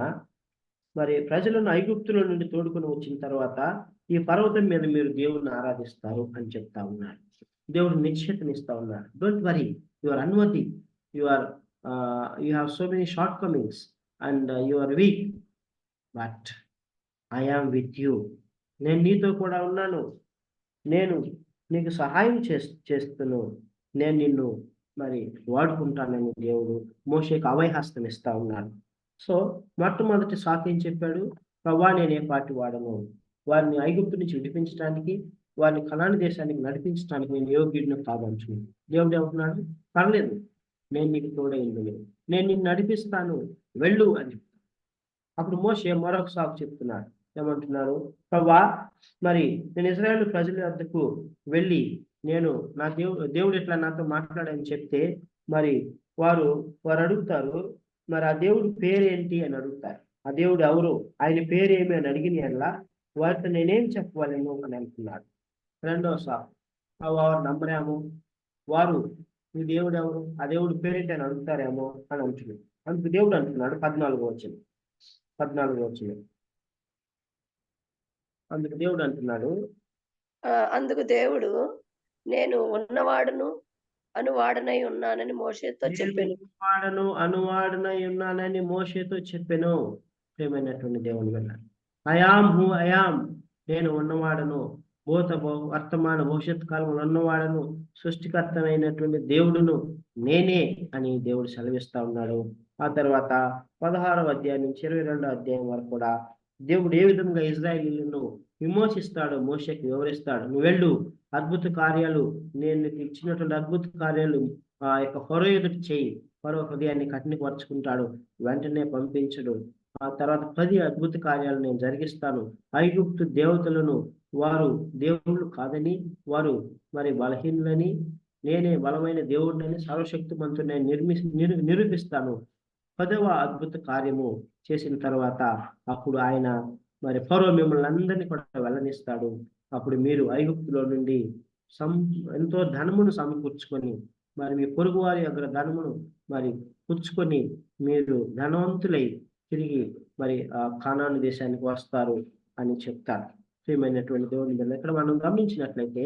S1: మరి ప్రజలను ఐగుప్తుల నుండి తోడుకొని వచ్చిన తర్వాత ఈ పర్వతం మీద మీరు దేవుడిని ఆరాధిస్తారు అని చెప్తా ఉన్నాడు. దేవుడు నిశ్చయతనిస్తా ఉన్నాడు. Don't worry, you are unworthy, you have so many shortcomings and you are weak, but I am with you. నేను నీతో కూడా ఉన్నాను, నేను నీకు సహాయం చేస్తున్నాను, నేను నిన్ను వాడుకుంటానని దేవుడు మోషేకు అభయహస్తం ఇస్తా ఉన్నాడు. సో మొట్టమొదటి సాకు ఏం చెప్పాడు, ప్రభా నేనే పాటి వాడను, వారిని ఐగుప్తు నుంచి విడిపించడానికి, వారిని కనాను దేశానికి నడిపించడానికి నేను యోగ్యుడిని కాదంటున్నాను. దేవుడు ఏమంటున్నాడు, పర్లేదు, నేను నీకు తోడైంది, నేను నిన్ను నడిపిస్తాను, వెళ్ళు అని చెప్తాను. అప్పుడు మోషే మరొక సాకు చెప్తున్నాడు. ఏమంటున్నాడు, ప్రభా నేను ఇశ్రాయేలు ప్రజల వద్దకు వెళ్ళి నేను నా దేవుడు ఇట్లా నాతో మాట్లాడని చెప్తే వారు అడుగుతారు, ఆ దేవుడు పేరేంటి అని అడుగుతారు. ఆ దేవుడు ఎవరు, ఆయన పేరేమి అని అడిగిన అలా వారితో నేనేం చెప్పవాలను అని అంటున్నాడు. రెండవ సాకు, వారు నమ్మరేమో, వారు మీ దేవుడు ఎవరు, ఆ దేవుడు పేరేంటి అని అడుగుతారేమో అని అంటున్నాడు. అందుకు దేవుడు అంటున్నాడు 14వ వచనం. అందుకు దేవుడు అంటున్నాడు,
S2: అందుకు దేవుడు, నేను ఉన్నవాడును అనువాడనై ఉన్నానని మోషేతో
S1: నేను
S2: చెప్పాను.
S1: వాడను అనువాడనై ఉన్నానని మోషేతో చెప్పెను. ప్రియమైనటువంటి దేవుని వల్ల ఐయామ్ హూ ఐయామ్, నేను ఉన్నవాడను, వర్తమాన భవిష్యత్ కాలంలో ఉన్నవాడను, సృష్టికర్తనైనటువంటి దేవుడును నేనే అని దేవుడు సెలవిస్తా ఉన్నాడు. ఆ తర్వాత 16వ అధ్యాయం నుంచి 22వ అధ్యాయం వరకు కూడా దేవుడు ఏ విధంగా ఇజ్రాయేలీయులను విమోచిస్తాడో మోషేకి వివరిస్తాడు. నువ్వు వెళ్ళు, అద్భుత కార్యాలు, నేను నీకు ఇచ్చినటువంటి అద్భుత కార్యాలు ఆ యొక్క ఫరో ఎదుటి చేయి. ఫరో హృదయాన్ని కఠినపరుచుకుంటాడు, వెంటనే పంపించడు. ఆ తర్వాత 10 అద్భుత కార్యాలు నేను జరిగిస్తాను. ఐగుప్తు దేవతలను వారు దేవుళ్ళు కాదని, వారు మరి బలహీనులని, నేనే బలమైన దేవుడిని, సర్వశక్తిమంతుడిని నిరూపిస్తాను. 10వ అద్భుత కార్యము చేసిన తర్వాత అప్పుడు ఆయన మరి ఫరో మిమ్మల్ని అందరినీ కూడా వెళ్ళనిస్తాడు. అప్పుడు మీరు ఐగుప్తులో నుండి ఎంతో ధనమును సమకూర్చుకొని, మరి మీ పొరుగు వారి యొక్క ధనమును మరి పుచ్చుకొని మీరు ధనవంతులై తిరిగి మరి ఆ కానాను దేశానికి వస్తారు అని చెప్తారు. ప్రియమైనటువంటి దేవుని బిడ్డలు, ఇక్కడ మనం గమనించినట్లయితే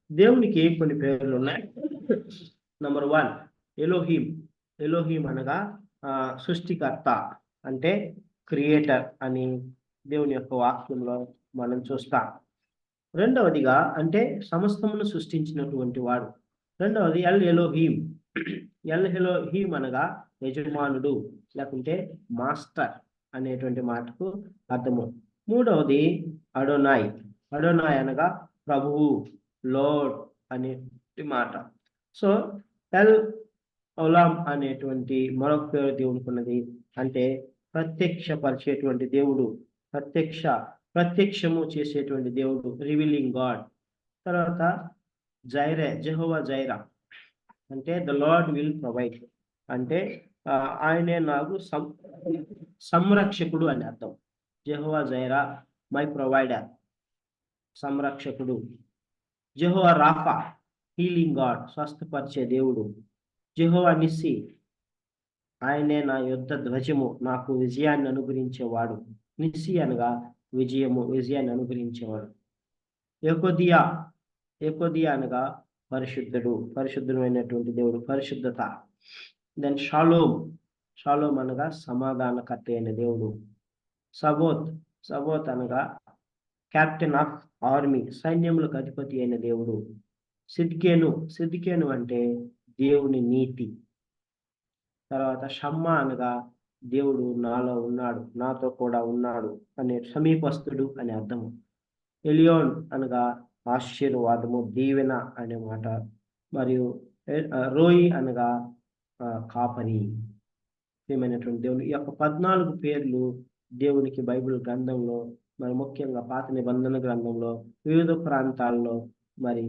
S1: దేవునికి కొన్ని పేర్లు ఉన్నాయి. Number 1 Elohim. ఎలోహీం అనగా సృష్టికర్త, అంటే క్రియేటర్ అని దేవుని యొక్క వాక్యంలో మనం చూస్తాం. రెండవదిగా అంటే సమస్తమును సృష్టించినటువంటి వాడు. రెండవది ఎల్ ఎలోహీం. ఎల్ ఎలోహీం అనగా యజమానుడు, లేకుంటే మాస్టర్ అనేటువంటి మాటకు అర్థము. మూడవది అడోనాయ్. అడోనాయ్ అనగా ప్రభువు, లోడ్ అనే మాట. సో ఎల్ ఒలాం అనేటువంటి మరొక పేరు దేవునికి ఉన్నది, అంటే ప్రత్యక్షపరిచేటువంటి దేవుడు, ప్రత్యక్షము చేసేటువంటి దేవుడు, రివీలింగ్ గాడ్. తర్వాత జైరే, జెహోవా జైరా, అంటే ద లార్డ్ విల్ ప్రొవైడ్, అంటే ఆయనే నాకు సంరక్షకుడు అని అర్థం. జెహోవా జైరా, మై ప్రొవైడర్, సంరక్షకుడు. జెహోవా రాఫా, హీలింగ్ గాడ్, స్వస్థపరిచే దేవుడు. జెహోవా నిస్సి, ఆయనే నా యుద్ధ ధ్వజము, నాకు విజయాన్ని అనుగ్రహించేవాడు. నిస్సి అనగా విజయాన్ని అనుగ్రహించేవాడు. ఎకోదియా అనగా పరిశుద్ధమైనటువంటి దేవుడు, పరిశుద్ధత. దెన్ షాలోమ్ అనగా సమాధానకర్త అయిన దేవుడు. సబోత్ అనగా కెప్టెన్ ఆఫ్ ఆర్మీ, సైన్యములకు అధిపతి అయిన దేవుడు. సిద్కేను అంటే దేవుని నీతి. తర్వాత షమ్మా అనగా దేవుడు నాలో ఉన్నాడు, నాతో కూడా ఉన్నాడు అనే సమీపస్తుడు అనే అర్థము. ఎలియోన్ అనగా ఆశీర్వాదము, దీవెన అనే మాట. మరియు రోయి అనగా కాపరి. ఏమైనటువంటి దేవుడు. ఈ యొక్క 14 పేర్లు దేవునికి బైబిల్ గ్రంథంలో, మరి ముఖ్యంగా పాత నిబంధన గ్రంథంలో వివిధ ప్రాంతాల్లో మరి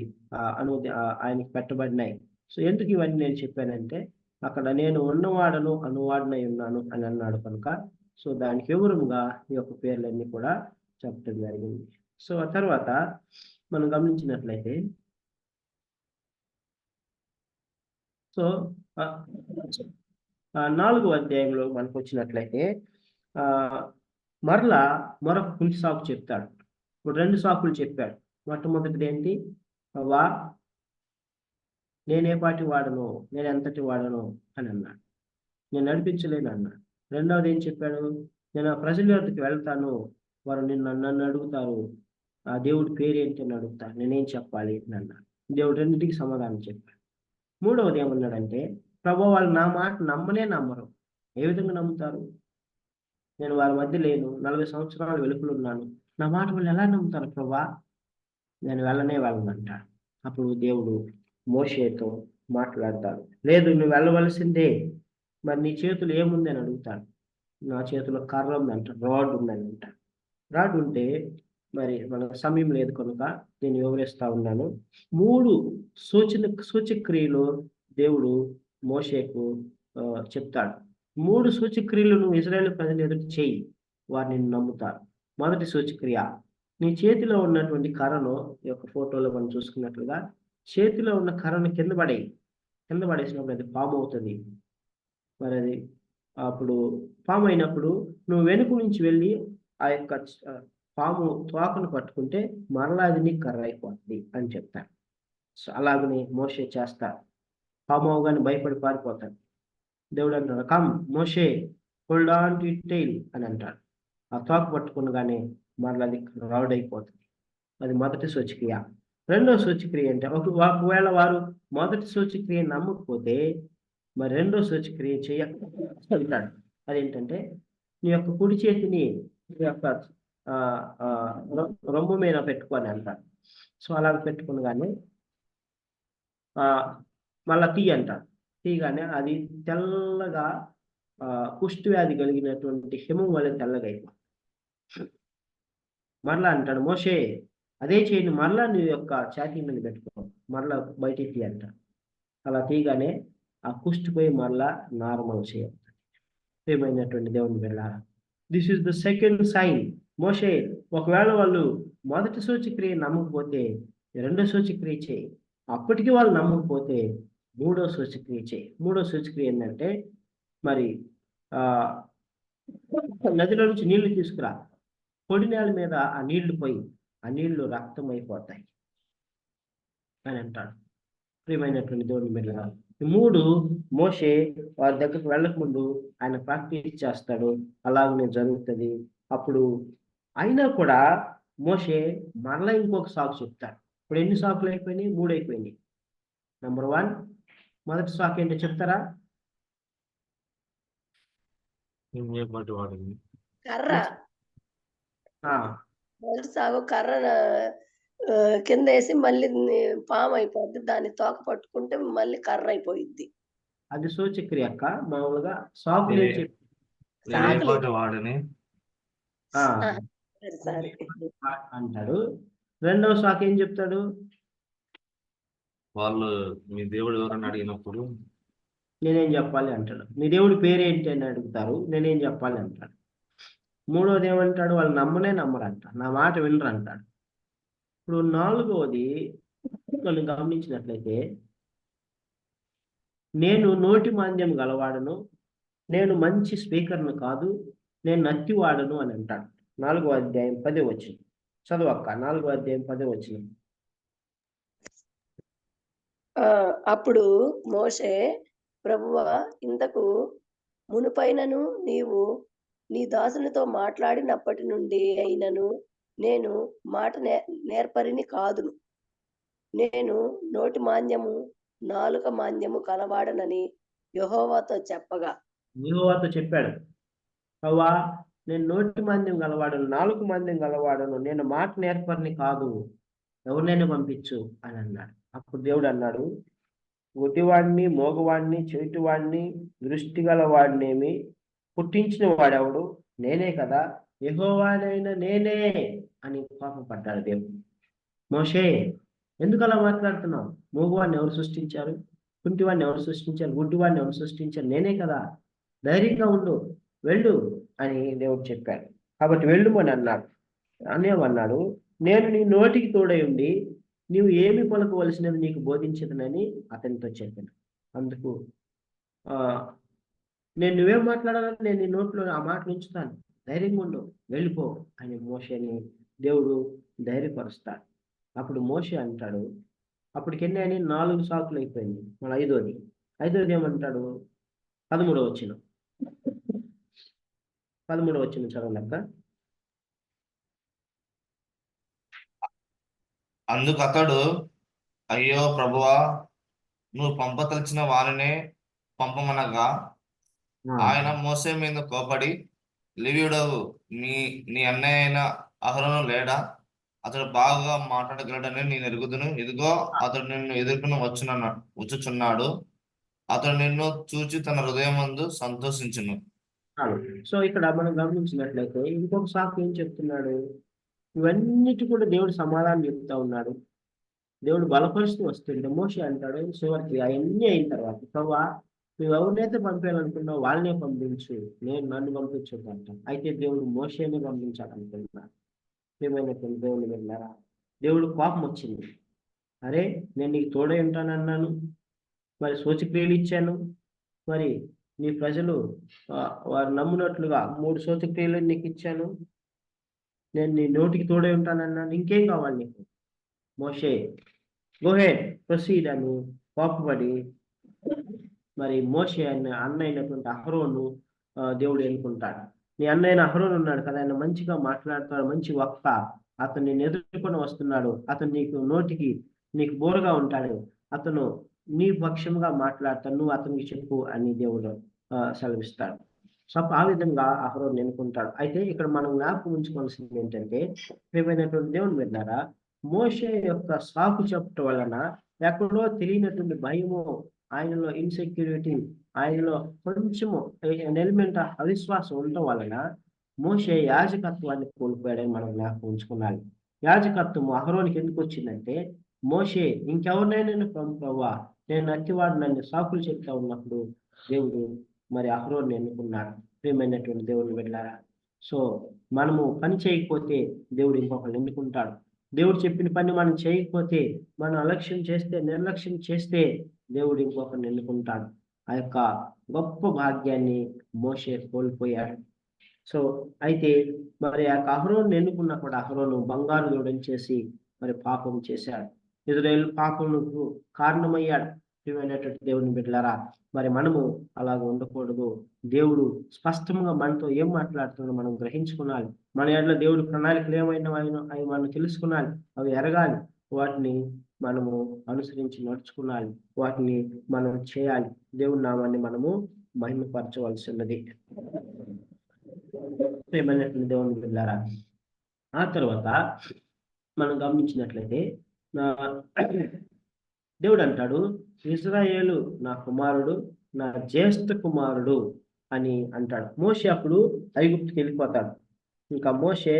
S1: ఆయనకి పెట్టబడినాయి. సో ఎందుకు ఇవన్నీ నేను చెప్పానంటే, అక్కడ నేను ఉన్నవాడను అనువాడనై ఉన్నాను అని అన్నాడు కనుక, సో దానికి వివరంగా ఈ యొక్క పేర్లన్నీ కూడా చెప్పడం జరిగింది. సో ఆ తర్వాత మనం గమనించినట్లయితే, సో 4వ అధ్యాయంలో మనకు వచ్చినట్లయితే మరలా మరొక పులి సాకు చెప్తాడు. ఇప్పుడు 2 సాకులు చెప్పాడు. మొట్టమొదటిది ఏంటి? నేనే పాటి వాడను, నేను ఎంతటి వాడను అని అన్నాడు. నేను నడిపించలేను అన్నాడు. రెండవది ఏం చెప్పాడు? నేను ఆ ప్రజల వద్దకు వెళ్తాను, వారు నన్ను అడుగుతారు, ఆ దేవుడి పేరు ఏంటి అని అడుగుతారు, నేనేం చెప్పాలి అని అన్నాడు. దేవుడు రెండింటికి సమాధానం చెప్పాడు. మూడవది ఏమన్నాడంటే, ప్రభు వాళ్ళు నా మాట నమ్మరు. ఏ విధంగా నమ్ముతారు? నేను వారి మధ్య లేను, 40 సంవత్సరాలు వెలుపలు ఉన్నాను, నా మాట వాళ్ళు ఎలా నమ్ముతారు ప్రభా? నేను వెళ్ళనంటాడు. అప్పుడు దేవుడు మోషేతో మాట్లాడతాడు. లేదు, నువ్వు వెళ్ళవలసిందే, మరి నీ చేతులు ఏముంది అని అడుగుతాడు. నా చేతిలో కర్ర ఉందంట, రాడ్ ఉందని అంటాడు. రాడ్ ఉంటే మరి మనకు సమయం లేదు కనుక నేను వివరిస్తా ఉన్నాను. 3 సూచక్రియలు దేవుడు మోషేకు చెప్తాడు. 3 సూచక్రియలు నువ్వు ఇశ్రాయేలు ప్రజలు ఎదుటి చేయి, వారు నిన్ను నమ్ముతారు. మొదటి సూచక్రియ, నీ చేతిలో ఉన్నటువంటి కర్రను, ఈ యొక్క ఫోటోలో మనం చూసుకున్నట్లుగా చేతిలో ఉన్న కర్రను కింద పడేసినప్పుడు అది పాము అవుతుంది. మరి అది అప్పుడు పాము అయినప్పుడు నువ్వు వెనుక నుంచి వెళ్ళి ఆ యొక్క పాము తోకను పట్టుకుంటే మరలా అది నీకు కర్ర అయిపోతుంది అని చెప్తాడు. సో అలాగనే మోషే చేస్తాడు. పామోగాని భయపడి పారిపోతాడు. దేవుడు అంటాడు, come Moshe hold on to tail అని అంటాడు. ఆ తోక పట్టుకునగానే మరలా అది రౌడ్ అయిపోతుంది. అది మొదటి సూచక్రియ. రెండో సూచక్రియ అంటే ఒకవేళ వారు మొదటి సూచక్రియ నమ్మకపోతే మరి రెండో సూచక్రియ అంటాడు. అదేంటంటే నీ యొక్క కుడి చేతిని నీ యొక్క రొమ్ము మీద పెట్టుకొని అంటాడు. సో అలాగ పెట్టుకునగానే మళ్ళా అంటాడు. తీయగానే అది తెల్లగా కుష్టి వ్యాధి కలిగినటువంటి హిమం వల్ల తెల్లగా అయిపోతుంది. మరలా అంటాడు, మోషే అదే చేయని మరలా నీ యొక్క ఛాతీ మీద పెట్టుకో, మరలా బయటికి అంటాడు. అలా తీయగానే ఆ కుష్టిపోయి మరలా నార్మల్ చేయాలి. ఏమైనటువంటి దేవుని వెళ్ళాలి. This is the second sign. Moshe ఒకవేళ వాళ్ళు మొదటి సూచక్రియ నమ్మకపోతే రెండో సూచక్రియ చేయి. అప్పటికి వాళ్ళు నమ్మకపోతే మూడో సూచక్రియ చేయి. మూడో సూచక్రియ ఏంటంటే మరి నదిలో నుంచి నీళ్లు తీసుకురా, పొడి నేల మీద ఆ నీళ్లు పోయి ఆ నీళ్లు రక్తం అయిపోతాయి అని అంటాడు. ప్రియమైనటువంటి దేవుని మీద ఈ మూడు మోషే వారి దగ్గరకు వెళ్ళక ముందు ఆయన ప్రాక్టీస్ చేస్తాడు. అలాగనే జరుగుతుంది. అప్పుడు అయినా కూడా మోషే మరలా ఇంకొక సాకు చెప్తాడు. ఇప్పుడు ఎన్ని సాకులు అయిపోయినాయి? 3 అయిపోయినాయి. నెంబర్ 1 మొదటి సాకు ఏంటో చెప్తారా?
S2: కర్ర. మొదటి సాగు కర్ర కింద వేసి మళ్ళీ పాము అయిపోద్ది. దాన్ని తోక పట్టుకుంటే మళ్ళీ కర్ర అయిపోయిద్ది.
S1: అది సూచక్రియ అక్క. మామూలుగా సాకులు ఏం చెప్పి అంటాడు. రెండవ సాకు ఏం చెప్తాడు?
S3: వాళ్ళు మీ దేవుడు ఎవరని అడిగినప్పుడు
S1: నేనేం చెప్పాలి అంటాడు. మీ దేవుడి పేరేంటి అని అడుగుతారు, నేనేం చెప్పాలి అంటాడు. మూడోది ఏమంటాడు? వాళ్ళు నమ్మరంట, నా మాట వినరు అంటాడు. ఇప్పుడు నాలుగవది మనం గమనించినట్లయితే, నేను నోటి మాంద్యం గలవాడను, నేను మంచి స్పీకర్ను కాదు, నేను నత్తివాడను అని అంటాడు. 4వ అధ్యాయం 10వ వచనం చదువక్క. 4వ అధ్యాయం 10వ వచనం.
S2: అప్పుడు మోషే, ప్రభువా, ఇంతకు మునుపైనను నీవు నీ దాసునితో మాట్లాడినప్పటి నుండి అయినను నేను మాట నేర్పరిని కాదును. నేను నోటి మాంద్యము నాలుక మాంద్యము కలవాడనని యెహోవాతో చెప్పాడు.
S1: ప్రభువా, నేను నోటి మాంద్యం గలవాడను, నాలుక మాంద్యం గలవాడను, నేను మాట నేర్పరిని కాదు, ఎవరినైనా పంపించు అని అన్నాడు. అప్పుడు దేవుడు అన్నాడు, గుడ్డివాడిని, మోగవాడిని, చెవిటివాడిని, దృష్టి గలవాడినేమి పుట్టించిన వాడెవడు? నేనే కదా, యెహోవానైనా నేనే అని కోపపడ్డాడు దేవుడు. మోషే, ఎందుకు అలా మాట్లాడుతున్నావు? మోగవాడిని ఎవరు సృష్టించారు? కుంటివాడిని ఎవరు సృష్టించారు? గుడ్డివాడిని ఎవరు సృష్టించారు? నేనే కదా, ధైర్యంగా ఉండు, వెళ్ళు అని దేవుడు చెప్పాడు. కాబట్టి వెళ్ళుమని అన్నాడు. అనేమన్నాడు, నేను నీ నోటికి తోడై ఉండి నీవు ఏమి పలుకవలసినది నీకు బోధించదనని అతనితో చెప్పాను. అందుకు నేను నువ్వేం మాట్లాడాలని నేను నీ నోట్లో ఆ మాటలు ఉంచుతాను, ధైర్యంగా ఉండు, వెళ్ళిపో అని మోషేని దేవుడు ధైర్యపరుస్తాడు. అప్పుడు మోషే అంటాడు, అప్పటికి ఎన్ని అని 4 సాకులు అయిపోయింది. మన ఐదోది ఏమంటాడు? 13వ వచనం. 13వ వచనం చదవలేక.
S3: అందుకు అతడు, అయ్యో ప్రభువా, నువ్వు పంపతలిచిన వారినే పంపమనగా ఆయన మోసే మీద కోపడి, లేవీయుడవు నీ అన్నయ్య అయిన అహరోను లేడా? అతడు బాగా మాట్లాడగలడని నేను ఎరుగుదును. ఇదిగో అతడు నిన్ను ఎదుర్కొని వచ్చుచున్నాడు. అతడు నిన్ను చూచి తన హృదయమందు సంతోషించును.
S1: సో ఇక్కడ మనం గమనించినట్లయితే ఇంకొక సాకు ఏం చెప్తున్నాడు? ఇవన్నిటి కూడా దేవుడు సమాధానం చెప్తా ఉన్నాడు. దేవుడు బలపరుస్తూ వస్తుంటే మోషే అంటాడు చివరికి అవన్నీ అయిన తర్వాత, ప్రభువా, నువ్వు ఎవరినైతే పంపించాలనుకున్నావు వాళ్ళనే పంపించు, నేను నన్ను పంపించొద్దంట. అయితే దేవుడు మోషేనే పంపించాలనుకుంటున్నాడు. ఏమైనటువంటి దేవుని వెళ్ళారా? దేవుడు కోపం వచ్చింది. అరే, నేను నీకు తోడై ఉంటానన్నాను, మరి సూచక్రియలు ఇచ్చాను, మరి నీ ప్రజలు వారు నమ్మునట్లుగా 3 సూచక్రియలు నీకు ఇచ్చాను, నేను నీ నోటికి తోడై ఉంటానన్నాను, ఇంకేం కావాలి నీకు? మోషే, గోహెడ్ ప్రొసీడ్ అని కోపపడి మరి మోషే అన్న అయినటువంటి అహరోను దేవుడు ఎన్నుకుంటాడు. నీ అన్నయ్య అహరోను ఉన్నాడు కదా, ఆయన మంచిగా మాట్లాడతాడు, మంచి వక్త, అతను నేను ఎదుర్కొని వస్తున్నాడు, అతను నీకు బోరుగా ఉంటాడు, అతను నీ పక్షంగా మాట్లాడతాడు, నువ్వు అతనికి చెప్పు అని దేవుడు సెలవిస్తాడు. సో ఆ విధంగా అహరోను ఎన్నుకుంటాడు. అయితే ఇక్కడ మనం జ్ఞాపకం ఉంచుకోవాల్సింది ఏంటంటే, ప్రియమైనటువంటి దేవుని వెళ్ళారా, మోషే యొక్క సాకు చెప్పటం వలన ఎక్కడో తెలియనటువంటి భయము, ఆయనలో ఇన్సెక్యూరిటీ, ఆయనలో కొంచెము ఎలిమెంట్ ఆఫ్ అవిశ్వాసం ఉండటం వలన మోషే యాజకత్వాన్ని కోల్పోయాడని మనం జ్ఞాపకం ఉంచుకున్నాలి. యాజకత్వం అహరోనికి ఎందుకు వచ్చిందంటే, మోషే ఇంకెవరినైనా ప్రభువా, నేను అతివాడు, నన్ను సాకులు చెప్తా ఉన్నప్పుడు దేవుడు మరి అహరోన్ని ఎన్నుకున్నాడు. ప్రియమైనటువంటి దేవుడిని వెళ్ళారా, సో మనము పని చేయకపోతే దేవుడు ఇంకొకరు ఎన్నుకుంటాడు. దేవుడు చెప్పిన పని మనం చేయకపోతే, మనం అలక్ష్యం చేస్తే, నిర్లక్ష్యం చేస్తే దేవుడు ఇంకొకరిని ఎన్నుకుంటాడు. ఆ యొక్క గొప్ప భాగ్యాన్ని మోషే కోల్పోయాడు. సో అయితే మరి ఆ అహరోను ఎన్నుకున్నప్పుడు అహరోను బంగారు దూడని చేసి మరి పాపం చేశాడు. ఇజ్రాయేలు పాపమునకు కారణమయ్యాడు. ప్రియమైనటువంటి దేవుని బిడ్డలారా, మరి మనము అలాగ ఉండకూడదు. దేవుడు స్పష్టంగా మనతో ఏం మాట్లాడుతున్నాడో మనం గ్రహించుకున్నాలి. మన ఎడల దేవుడి ప్రణాళికలు ఏమైనా అవి మనం తెలుసుకున్నాలి, అవి ఎరగాలి, వాటిని మనము అనుసరించి నడుచుకున్నాలి, వాటిని మనం చేయాలి. దేవుడి నామాన్ని మనము మహిమపరచవలసి ఉన్నది. ప్రియమైనటువంటి దేవుని బిడ్డలారా, ఆ తర్వాత మనం గమనించినట్లయితే దేవుడు అంటాడు, ఇశ్రాయేలు నా కుమారుడు, నా జ్యేష్ఠ కుమారుడు అని అంటాడు. మోషే అప్పుడు ఐగుప్తుకి వెళ్ళిపోతాడు. ఇంకా మోషే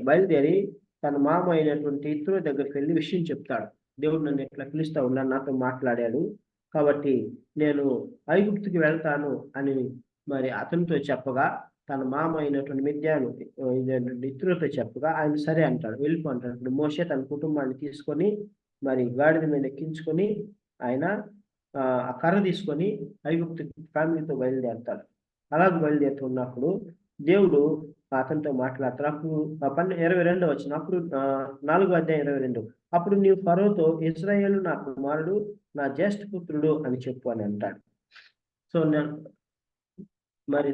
S1: బయలుదేరి తన మామ అయినటువంటి ఇత్రో దగ్గరికి వెళ్ళి విషయం చెప్తాడు. దేవుడు నన్ను ఎట్లా పిలుస్తా ఉన్నాడు, నాతో మాట్లాడాడు, కాబట్టి నేను ఐగుప్తుకి వెళ్తాను అని మరి అతనితో చెప్పగా, తన మామ అయినటువంటి మిద్యాను ఇత్రోతో చెప్పగా ఆయన సరే అంటాడు, వెళ్ళిపో అంటాడు. ఇప్పుడు మోషే తన కుటుంబాన్ని తీసుకొని మరి గాడిద మీద ఎక్కించుకొని ఆయన ఆ కర్ర తీసుకొని ఐగుప్తు ఫ్యామిలీతో బయలుదేరుతాడు. అలాగే బయలుదేరుతున్నప్పుడు దేవుడు అతనితో మాట్లాడతాడు. అప్పుడు 22 వచ్చిన అప్పుడు 4వ అధ్యాయం 22, అప్పుడు నీవు ఫరోతో ఇశ్రాయేలు నా కుమారుడు, నా జ్యేష్ఠ పుత్రుడు అని చెప్పు అని అంటాడు. సో మరి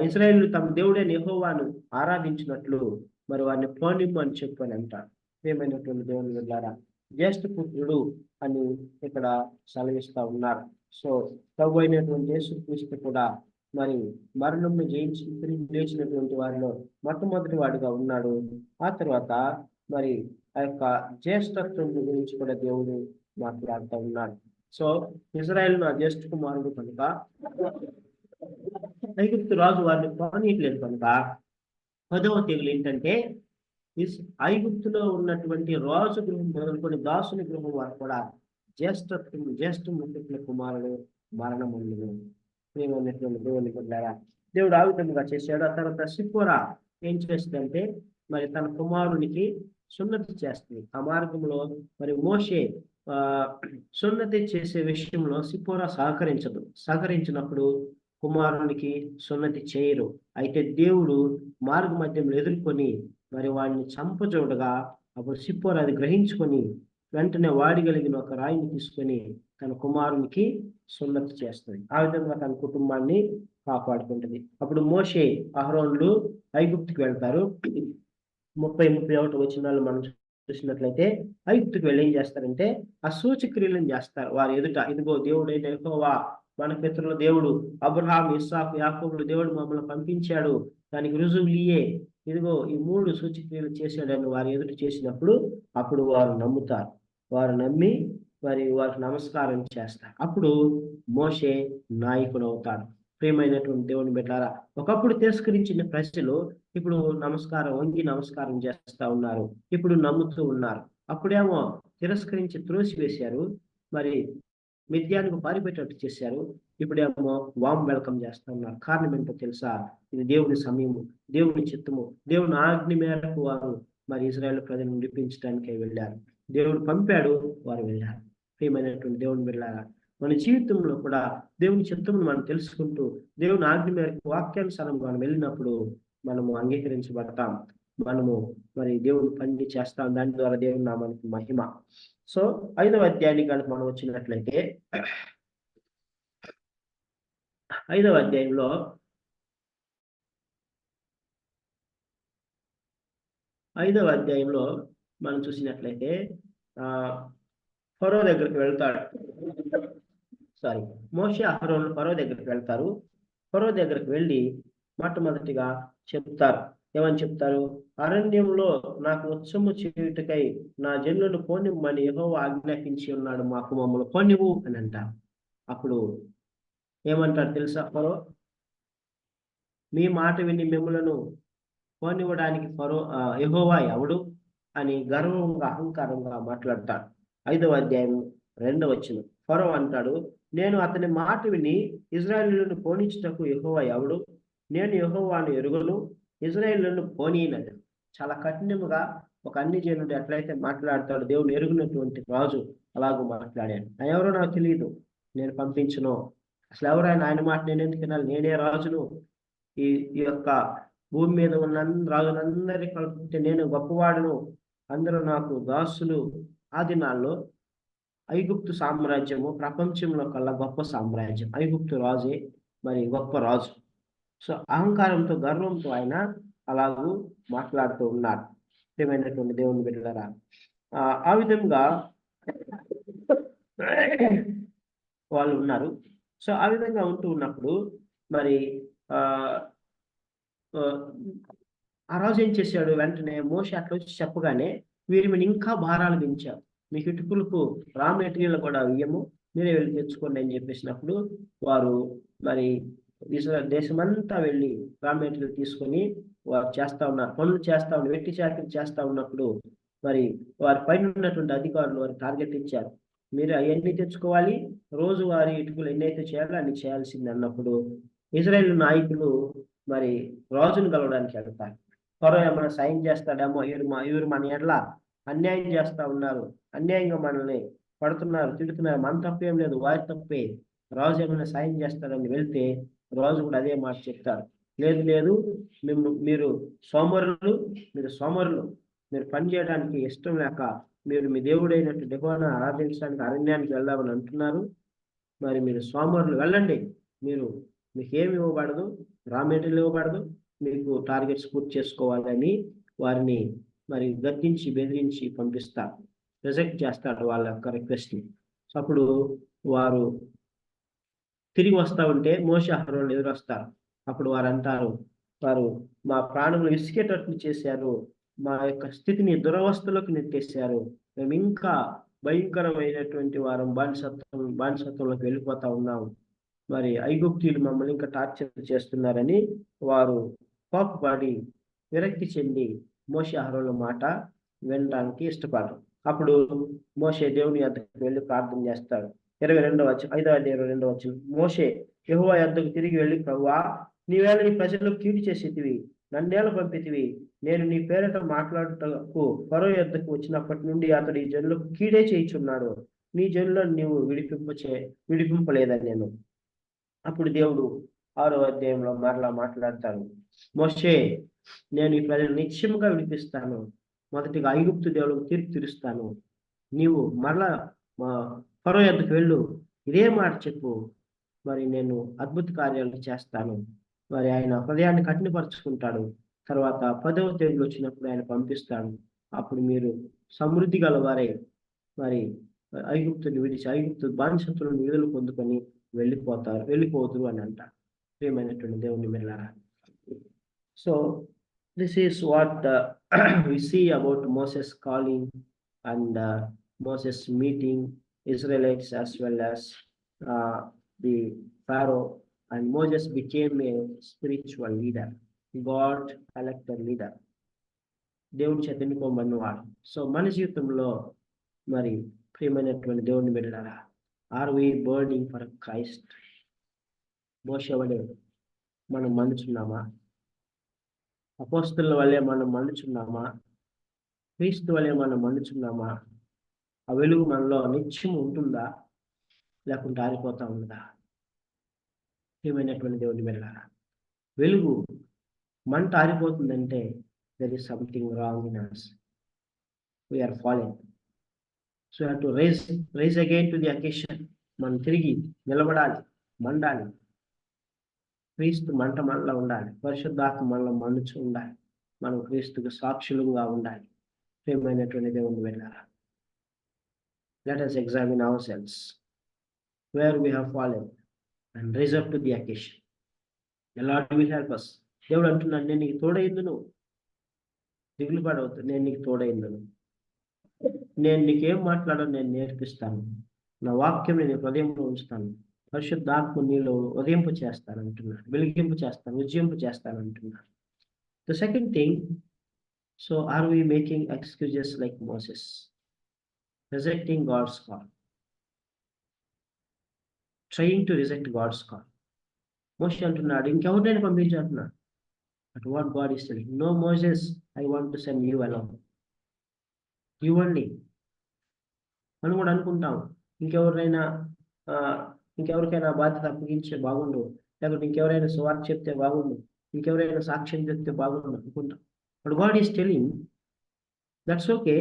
S1: ఇశ్రాయేలు తమ దేవుడైన యెహోవాను ఆరాధించినట్లు మరి వారిని పోనిమ్ము అని చెప్పు అని అంటాడు. ఏమైనటువంటి దేవుని వెళ్ళారా, జ్యేష్ఠ పుత్రుడు అని ఇక్కడ సెలవిస్తా ఉన్నారు. సో ప్రభు అయినటువంటి యేసుక్రీస్తు కూడా మరి మరణంను జయించి తిరిగి లేచినటువంటి వారిలో మొట్టమొదటి వాడిగా ఉన్నాడు. ఆ తర్వాత మరి ఆ యొక్క జ్యేష్ఠత్వం గురించి కూడా దేవుడు మాట్లాడుతూ ఉన్నాడు. సో ఇశ్రాయేలు నా జ్యేష్ఠ కుమారుడు కనుక ఐగుప్తు రాజు వారిని పోనీయట్లేదు కనుక 10వ తెగులు ఏంటంటే, ఐగుప్తులో ఉన్నటువంటి రాజు గృహం మొదలుకొని దాసుని గృహం వారు కూడా జ్యేష్ఠ ముఖ్య కుమారుడు మరణం ఉండదు. ప్రియమైనటువంటి దేవుని బిడ్డలారా, దేవుడు ఆ విధంగా చేశాడు. ఆ తర్వాత సిప్పోరా ఏం చేస్తుందంటే మరి తన కుమారునికి సున్నతి చేస్తుంది. ఆ మార్గంలో మరి మోషే సున్నతి చేసే విషయంలో సిప్పోరా సహకరించినప్పుడు కుమారునికి సున్నతి చేయరు. అయితే దేవుడు మార్గ మధ్యంలో ఎదుర్కొని మరి వాడిని చంపజూడగా, అప్పుడు సిప్పోరా అది గ్రహించుకొని వెంటనే వాడగలిగిన ఒక రాయిని తీసుకొని తన కుమారునికి సున్నతి చేస్తుంది. ఆ విధంగా తన కుటుంబాన్ని కాపాడుకుంటుంది. అప్పుడు మోషే అహరోనులు ఐగుప్తుకి వెళ్తారు. 30-31 వచనాలు మనం చూసినట్లయితే ఐగుప్తుకి వెళ్ళి ఏం చేస్తారంటే ఆ సూచక్రియలను చేస్తారు వారి ఎదుట. ఇదిగో దేవుడైన యెహోవా మన పితరుల దేవుడు, అబ్రహాము, ఇస్సాకు, యాకోబులు దేవుడు మమ్మల్ని పంపించాడు, దానికి రుజువులియే, ఇదిగో ఈ 3 సూచక్రియలు చేశాడని వారి ఎదుట చేసినప్పుడు అప్పుడు వారు నమ్ముతారు. వారు నమ్మి మరి వారికి నమస్కారం చేస్తారు. అప్పుడు మోషే నాయకుడు అవుతాడు. ప్రియమైనటువంటి దేవుని బిడ్డలారా, ఒకప్పుడు తిరస్కరించిన ప్రజలు ఇప్పుడు వంగి నమస్కారం చేస్తా ఉన్నారు, ఇప్పుడు నమ్ముతూ ఉన్నారు. అప్పుడేమో తిరస్కరించి త్రోసివేశారు, మరి మిద్యానికి పారిపెట్టేట్టు చేశారు. ఇప్పుడేమో వామ్ వెల్కమ్ చేస్తా ఉన్నారు. కారణం ఏంటో తెలుసా? ఇది దేవుని సమయము, దేవుని చిత్తము, దేవుని ఆజ్ఞ మేరకు వారు మరి ఇశ్రాయేలు ప్రజలను విడిపించడానికే వెళ్ళారు. దేవుడు పంపాడు, వారు వెళ్ళారు. ప్రియమైనటువంటి దేవుని బిడ్డలారా, మన జీవితంలో కూడా దేవుని చిత్తమును మనం తెలుసుకుంటూ దేవుని ఆజ్ఞ మేరకు వాక్యానుసారం మనం వెళ్ళినప్పుడు మనము అంగీకరించబడతాం. మనము మరి దేవుని పని చేస్తాం. దాని ద్వారా దేవుని నామానికి మహిమ. సో 5వ అధ్యాయానికి కనుక మనం వచ్చినట్లయితే 5వ అధ్యాయంలో మనం చూసినట్లయితే ఫరో దగ్గరికి వెళ్తాడు. మోషే అహరోను ఫరో దగ్గరికి వెళ్తారు. ఫరో దగ్గరికి వెళ్ళి మొట్టమొదటిగా చెప్తారు. ఏమని చెప్తారు? అరణ్యంలో నాకు ఉత్సవము చేయుటకై నా జనులను పోనిమ్మని యెహోవా ఆజ్ఞాపించి ఉన్నాడు, మాకు మమ్మల్ని పోనివ్వు అని అంటారు. అప్పుడు ఏమంటారు తెలుసా ఫరో? మీ మాట విని మిమ్మలను పోనివ్వడానికి యెహోవా ఎవడు అని గర్వంగా అహంకారంగా మాట్లాడతాడు. 5వ అధ్యాయం 2వ వచనం. ఫరో అంటాడు, నేను అతని మాట విని ఇశ్రాయేలును పోనిచ్చుటకు యెహోవా ఎవడు? నేను యెహోవాను ఎరుగును, ఇశ్రాయేలును పోనీయనని. చాలా కఠినముగా ఒక అన్ని జనుడు ఎట్లయితే మాట్లాడతాడు, దేవుని ఎరుగునటువంటి రాజు అలాగూ మాట్లాడాడు. ఆయన ఎవరో నాకు తెలియదు, నేను పంపించను. అసలు ఎవరైనా ఆయన మాట నేను ఎందుకు వినాలి? నేనే రాజును. ఈ యొక్క భూమి మీద ఉన్న రాజులందరినీ కలుపుకుంటే నేను గొప్పవాడును, అందరూ నాకు దాసులు. ఆ దినాల్లో ఐగుప్తు సామ్రాజ్యము ప్రపంచంలో కల్లా గొప్ప సామ్రాజ్యం. ఐగుప్తు రాజే మరి గొప్ప రాజు. సో అహంకారంతో గర్వంతో ఆయన అలాగూ మాట్లాడుతూ ఉన్నారు. ప్రియమైనటువంటి దేవుని బిడ్డలారా, ఆ విధంగా వాళ్ళు ఉన్నారు. సో ఆ విధంగా ఉంటూ ఉన్నప్పుడు మరి ఆ రాజు ఏం చేశాడు? వెంటనే మోషే అట్లా వచ్చి చెప్పగానే వీరి మీద ఇంకా భారాలు దించారు. మీకు ఇటుకులకు రా మెటీరియల్ కూడా ఇయ్యము, మీరే వెళ్ళి తెచ్చుకోండి అని చెప్పేసినప్పుడు వారు మరి ఇస్రాయేల్ దేశమంతా వెళ్ళి రా మెటీరియల్ తీసుకొని వారు చేస్తా ఉన్నారు, పనులు చేస్తా ఉన్నారు, వెట్టి చాకరీ చేస్తా ఉన్నప్పుడు మరి వారి పైన ఉన్నటువంటి అధికారులు వారి టార్గెట్ ఇచ్చారు. మీరు అవన్నీ తెచ్చుకోవాలి, రోజు వారి ఇటుకలు ఎన్నైతే చేయాలో అన్ని చేయాల్సింది అన్నప్పుడు ఇజ్రాయేల్ నాయకులు మరి రాజును కలవడానికి వెళ్తారు. ఫరో ఏమైనా సాయం చేస్తాడేమో, ఇವರು మన ఎడల అన్యాయం చేస్తా ఉన్నారు, అన్యాయంగా మనల్ని పడుతున్నారు, తిడుతున్నారు, మన తప్పేం లేదు, వారి తప్పే, రాజు ఏమైనా సాయం చేస్తాడని వెళ్తే రాజు కూడా అదే మాట చెప్తారు. లేదు లేదు, మీరు సోమరులు, మీరు పని చేయడానికి ఇష్టం లేక మీరు మీ దేవుడైనట్టు యెహోవాను ఆరాధించడానికి అరణ్యానికి వెళ్దామని అంటున్నారు. మరి మీరు సోమరులు, వెళ్ళండి, మీకు ఏమి ఇవ్వబడదు, రా మెటీరియల్ ఇవ్వబడదు, మీకు టార్గెట్స్ పూర్తి చేసుకోవాలని వారిని మరి గద్దించి బెదిరించి పంపిస్తారు, రిజెక్ట్ చేస్తాడు వాళ్ళ యొక్క రిక్వెస్ట్ని. అప్పుడు వారు తిరిగి వస్తూ ఉంటే మోషే అహరోను ఎదురొస్తారు. అప్పుడు వారు అంటారు, వారు మా ప్రాణములు ఇసుకేటట్లు చేశారు, మా యొక్క స్థితిని దురవస్థలోకి నెట్టేశారు, మేము ఇంకా భయంకరమైనటువంటి వారం బానిసత్వంలోకి వెళ్ళిపోతా ఉన్నాం, మరి ఐగుప్తీయులు మమ్మల్ని ఇంకా టార్చర్ చేస్తున్నారని వారు కోపపడి విరక్తి చెంది మోషే అహరోనుల మాట వినడానికి ఇష్టపడరు. అప్పుడు మోషే దేవుని యొద్దకు వెళ్ళి ప్రార్థన చేస్తాడు. 5వ అధ్యాయం 22వ వచనం. మోషే యెహోవా యొద్దకు తిరిగి వెళ్ళి, ప్రభువా, నీవేళ నీ ప్రజలకు కీడు చేసేటివి, నన్నేళ్ళ పంపితివి. నేను నీ పేరట మాట్లాడుటకు ఫరో యొద్దకు వచ్చినప్పటి నుండి అతడు ఈ జనులకు కీడే చేయుచున్నాడు, నీ జనులను నీవు విడిపింపలేదని నేను. అప్పుడు దేవుడు 6వ అధ్యాయంలో మరలా మాట్లాడతాడు, మోషే, నేను ఈ ప్రజలు నిశ్చయముగా విడిపిస్తాను, మొదటిగా ఐగుప్తు దేవులకు తీర్పు తీరుస్తాను, నీవు మరలా ఫరో యొద్దకు వెళ్ళు, ఇదే మాట చెప్పు, మరి నేను అద్భుత కార్యాలు చేస్తాను. మరి ఆయన హృదయాన్ని కఠినపరుచుకుంటాడు. తర్వాత 10వ తెగులు వచ్చినప్పుడు ఆయన పంపిస్తాడు. అప్పుడు మీరు సమృద్ధి గలవారే మరి ఐగుప్తుని విడిచి ఐగుప్తు బానిసత్తులను విడుదల పొందుకొని వెళ్ళిపోతురు అని అంటారు. ప్రియమైనటువంటి దేవుని బిడ్డలారా, so this is what we see about Moses calling and Moses meeting Israelites as well as the Pharaoh, and Moses became a spiritual leader, God elected leader, దేవుని చేత ఎన్నుకోబడినవాడు. సో మన జీవితంలో మరి ప్రియమైనటువంటి దేవుని బిడ్డలారా, are we burning for Christ? Moshe వలె మనం మండుచున్నామా? అపోస్తలుల వలె మనం మండుచున్నామా? క్రీస్తు వలె మనం మండుచున్నామా? ఆ వెలుగు మనలో నిత్యం ఉంటుందా, లేకుంటే ఆరిపోతా ఉందా? ప్రియమైనటువంటి దేవుని బిడ్డలారా, వెలుగు మంట ఆరిపోతుందంటే there is something wrong in us, we are fallen. So to rise again to the occasion. మనం తిరిగి నిలబడాలి, మండాలి. క్రీస్తు మంట మనలో ఉండాలి, పరిశుద్ధాత్మ మనలో మండుచు ఉండాలి. మనం క్రీస్తుకు సాక్షులుగా ఉండాలి. ప్రియమైనటువంటి దేవుని వెళ్ళారా, let us examine ourselves where we have fallen and rise up to the occasion. The Lord will help us. దేవుడు అంటున్నాడు, నేను నీకు తోడైందును, దిగులు పడవద్దు, నేను నీకు తోడైందును. నేను నీకేం మాట్లాడాలో నేను నేర్పిస్తాను. నా వాక్యం నేను హృదయంలో ఉంచుతాను. పరిశుద్ధాత్మ నీలో ఉదయింపు చేస్తాను అంటున్నాడు, వెలిగింపు చేస్తాను, ఉజ్జింపు చేస్తాను అంటున్నాడు. The second thing, so are we making excuses like Moses, rejecting God's call, trying to reject God's call? మోషే అంటున్నాడు, ఇంకెవరినైనా పంపించంటున్నాడు. But what God is telling, no Moses, I want to send you alone. You only. మనం కూడా అనుకుంటాం, ఇంకెవరికైనా బాధ్యత అప్పగించే బాగుండు, లేకపోతే ఇంకెవరైనా సువార్త చెప్తే బాగుండు, ఇంకెవరైనా సాక్ష్యం చెప్తే బాగుండు అనుకుంటాం. But God is telling, that's okay,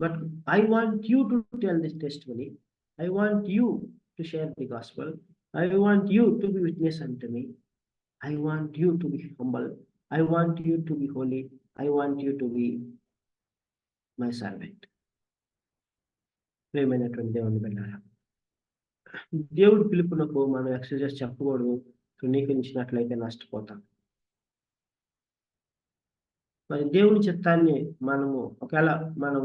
S1: but I want you to tell this testimony. I want you to share the gospel. I want you to be witness unto me. I want you to be humble. I want you to be holy. I want you to be my servant. ప్రియమైనటువంటి దేవుని బిడ్డలారా, దేవుడి పిలుపునకు మనం exercise చెప్పకూడదు, తృణీకరించినట్లయితే నష్టపోతాం. మరి దేవుని చిత్తాన్ని మనము ఒకవేళ మనం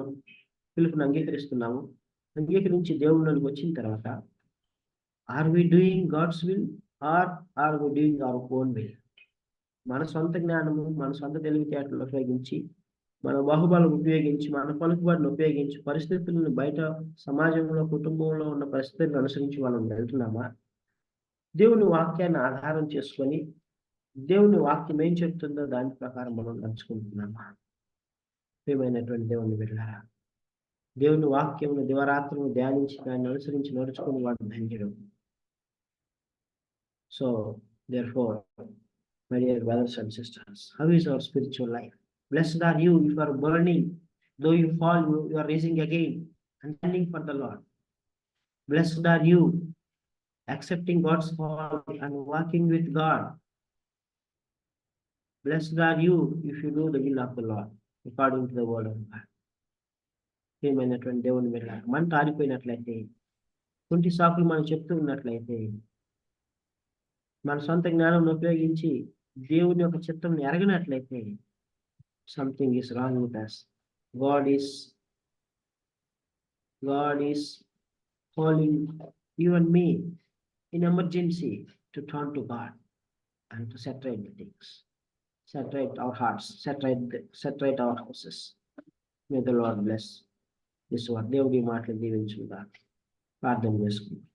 S1: పిలుపుని అంగీకరిస్తున్నాము, అంగీకరించి దేవుళ్ళకి వచ్చిన తర్వాత, are we doing God's will are we doing our own will? మన సొంత జ్ఞానము, మన సొంత తెలివితేటలు ఉపయోగించి, మన బాహుబలం ఉపయోగించి, మన పలుకుబడిని ఉపయోగించి, పరిస్థితులను బయట సమాజంలో, కుటుంబంలో ఉన్న పరిస్థితులను అనుసరించి మనం వెళ్తున్నామా? దేవుని వాక్యాన్ని ఆధారం చేసుకొని, దేవుని వాక్యం ఏం చెప్తుందో దాని ప్రకారం మనం నడుచుకుంటున్నామా? ప్రియమైనటువంటి దేవుని బిడ్డలారా, దేవుని వాక్యమును దివరాత్రులను ధ్యానించి దాన్ని అనుసరించి నడుచుకుని వాడు ధన్యుడు. So therefore, my dear brothers and sisters, how is our spiritual life? Blessed are you if you are burning, though you fall, you are rising again and standing for the Lord. Blessed are you accepting God's call and walking with God. Blessed are you if you do the will of the Lord according to the word of God. ప్రియమైనటువంటి దేవుని మీద మంట ఆరిపోయినట్లయితే, కుంటి సాకులు మనం చెప్తూ ఉన్నట్లయితే, మన సొంత జ్ఞానం ఉపయోగించి దేవుని యొక్క చిత్తం ఎరగినట్లయితే, something is wrong with us. God is calling you and me in emergency to turn to God and to set right the things, set right our hearts, set right our houses. May the Lord bless this word. దేవుడి మాటలు దీవించుగా ప్రార్థన చేసుకుందాం.